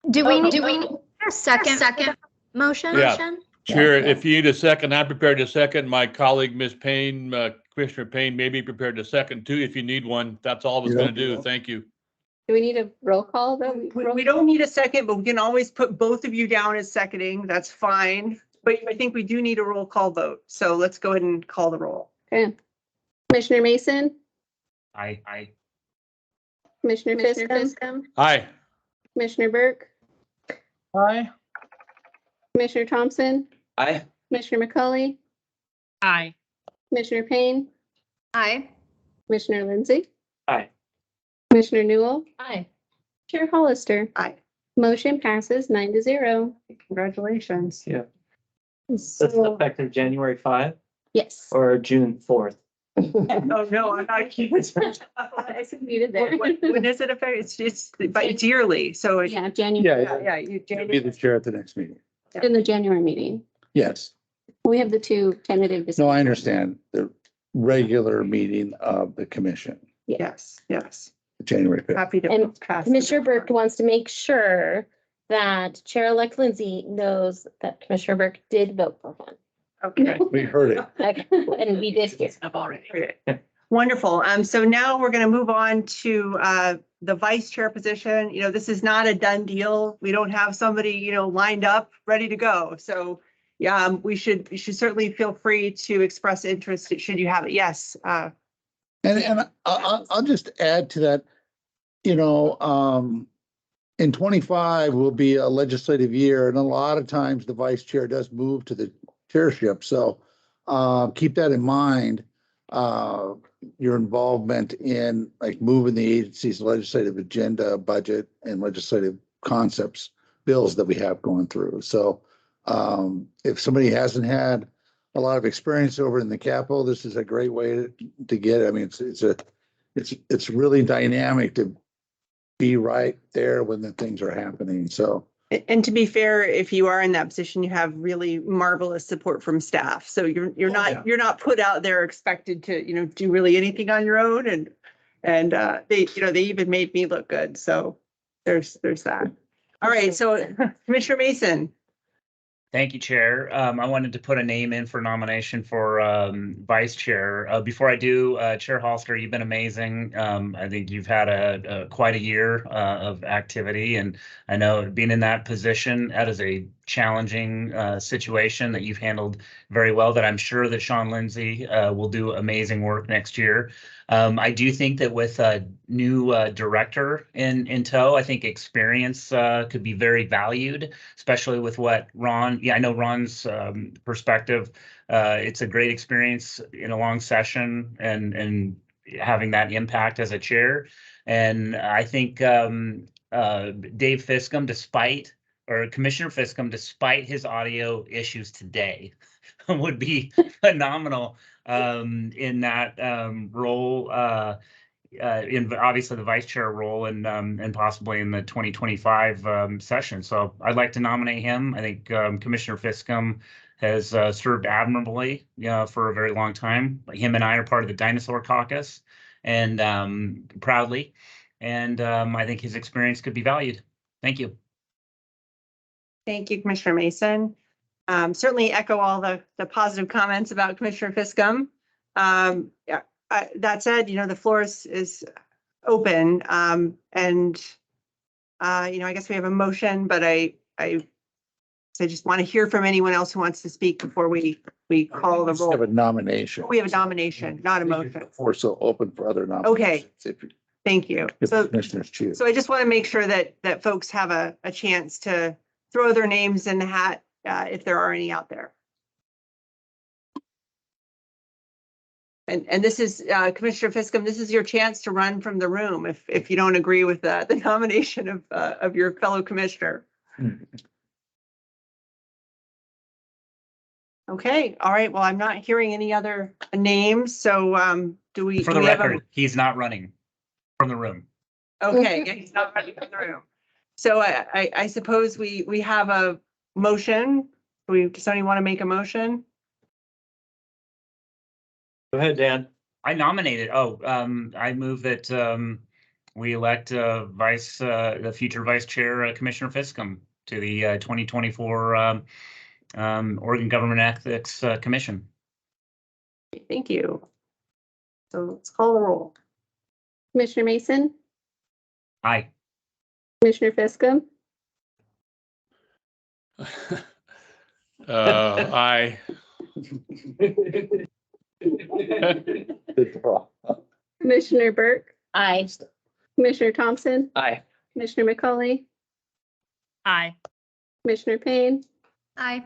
S19: Do we need a second motion?
S4: Yeah. Chair, if you need a second, I'm prepared to second. My colleague, Ms. Payne, Commissioner Payne, may be prepared to second too, if you need one. That's all I was going to do. Thank you.
S10: Do we need a roll call though?
S1: We don't need a second, but we can always put both of you down as seconding. That's fine. But I think we do need a roll call vote. So let's go ahead and call the roll.
S10: Okay. Commissioner Mason,
S18: Aye.
S10: Commissioner Fiscom,
S4: Aye.
S10: Commissioner Burke,
S2: Aye.
S10: Commissioner Thompson,
S21: Aye.
S10: Commissioner McCauley,
S9: Aye.
S10: Commissioner Payne,
S19: Aye.
S10: Commissioner Lindsay,
S2: Aye.
S10: Commissioner Newell,
S3: Aye.
S10: Chair Hollister.
S1: Aye.
S10: Motion passes 9-0.
S1: Congratulations.
S2: Yeah. That's effective January 5
S10: Yes.
S2: or June 4th.
S1: Oh, no, I'm not keeping.
S10: I submitted there.
S1: When is it effective? But it's yearly, so.
S10: Yeah, January.
S1: Yeah,
S6: You'll be
S1: January.
S6: the chair at the next meeting.
S10: In the January meeting.
S6: Yes.
S10: We have the two tentative.
S6: No, I understand. regular meeting of the commission,
S1: Yes, yes.
S6: January 5th.
S1: Happy to
S5: And
S1: pass.
S5: Commissioner Burke wants to make sure that Chair-elect Lindsay knows that Commissioner Burke did vote for him.
S1: Okay.
S6: We heard it.
S5: Okay, and we did hear.
S1: I've already heard it. Wonderful. So now we're going to move on to the vice chair position. You know, this is not a done deal. We don't have somebody, you know, lined up, ready to go. So yeah, you should certainly feel free to express interest should you have it. Yes.
S6: And I'll just add to that, you know, in 25 will be a legislative year, and a lot of times the vice chair does move to the chairship. So keep that in mind. Your involvement in like moving the agency's legislative agenda, budget, and legislative concepts, bills that we have going through. So if somebody hasn't had a lot of experience over in the Capitol, this is a great way to get it. I mean, it's really dynamic to be right there when the things are happening. So.
S1: And to be fair, if you are in that position, you have really marvelous support from staff. So you're not put out there expected to, you know, do really anything on your own. And they, you know, they even made me look good. So there's that. All right. So Commissioner Mason.
S18: Thank you, Chair. I wanted to put a name in for nomination for Vice Chair. Before I do, Chair Holster, you've been amazing. I think you've had quite a year of activity, and I know being in that position, that is a challenging situation that you've handled very well, that I'm sure that Sean Lindsay will do amazing work next year. I do think that with a new director in tow, I think experience could be very valued, especially with what Ron, I know Ron's perspective. It's a great experience in a long session and having that impact as a chair. And I think Dave Fiscum, Commissioner Fiscum, despite his audio issues today, would be phenomenal in that role, in obviously the vice chair role, and possibly in the 2025 session. So I'd like to nominate him. I think Commissioner Fiscum has served admirably for a very long time. Him and I are part of the Dinosaur Caucus, and proudly, and I think his experience could be valued. Thank you.
S1: Thank you, Commissioner Mason. Certainly echo all the positive comments about Commissioner Fiscum. Yeah, that said, you know, the floor is open, and you know, I guess we have a motion, but I just want to hear from anyone else who wants to speak before we call the roll.
S6: We have a nomination.
S1: We have a nomination, not a motion.
S6: We're so open for other nominations.
S1: Okay. Thank you.
S6: If
S1: So
S6: commissioners choose.
S1: So I just want to make sure that folks have a chance to throw their names in the hat if there are any out there. And this is Commissioner Fiscum, this is your chance to run from the room if you don't agree with the nomination of your fellow commissioner. Okay, all right. Well, I'm not hearing any other names. So do we?
S18: For the record, he's not running from the room.
S1: Okay, yeah, he's not running from the room. So I suppose we have a motion. Does somebody want to make a motion?
S2: Go ahead, Dan.
S18: I nominated. I move that we elect the future vice chair, Commissioner Fiscum, to the 2024 Oregon Government Ethics Commission.
S1: Thank you. So let's call the roll.
S10: Commissioner Mason,
S18: Aye.
S10: Commissioner Fiscum,
S4: Aye.
S10: Commissioner Burke,
S5: Aye.
S10: Commissioner Thompson,
S21: Aye.
S10: Commissioner McCauley,
S3: Aye.
S10: Commissioner Payne,
S19: Aye.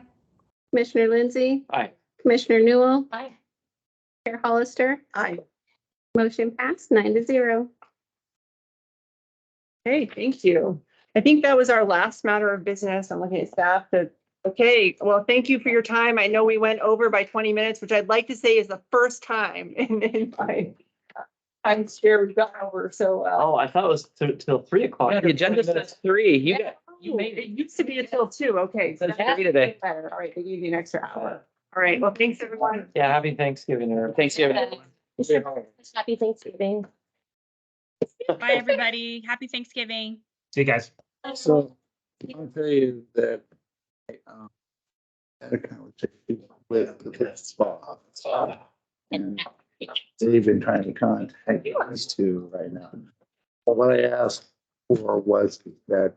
S10: Commissioner Lindsay,
S2: Aye.
S10: Commissioner Newell,
S3: Aye.
S10: Chair Hollister.
S1: Aye.
S10: Motion passed 9-0.
S1: Okay, thank you. I think that was our last matter of business. I'm looking at staff that, okay, well, thank you for your time. I know we went over by 20 minutes, which I'd like to say is the first time in my time share we've gone over so well.
S2: Oh, I thought it was till 3 o'clock.
S21: Yeah, the agenda says 3. You
S1: You made it used to be until 2. Okay, so
S21: Says 3 today.
S1: better. All right, they gave you an extra hour. All right, well, thanks, everyone.
S2: Yeah, happy Thanksgiving, Eric.
S21: Thanksgiving.
S5: Happy Thanksgiving.
S11: Bye, everybody. Happy Thanksgiving.
S18: See you guys.
S6: So I'll tell you that. Had a conversation with this spot. And they've been trying to contact these two right now. But what I asked for was that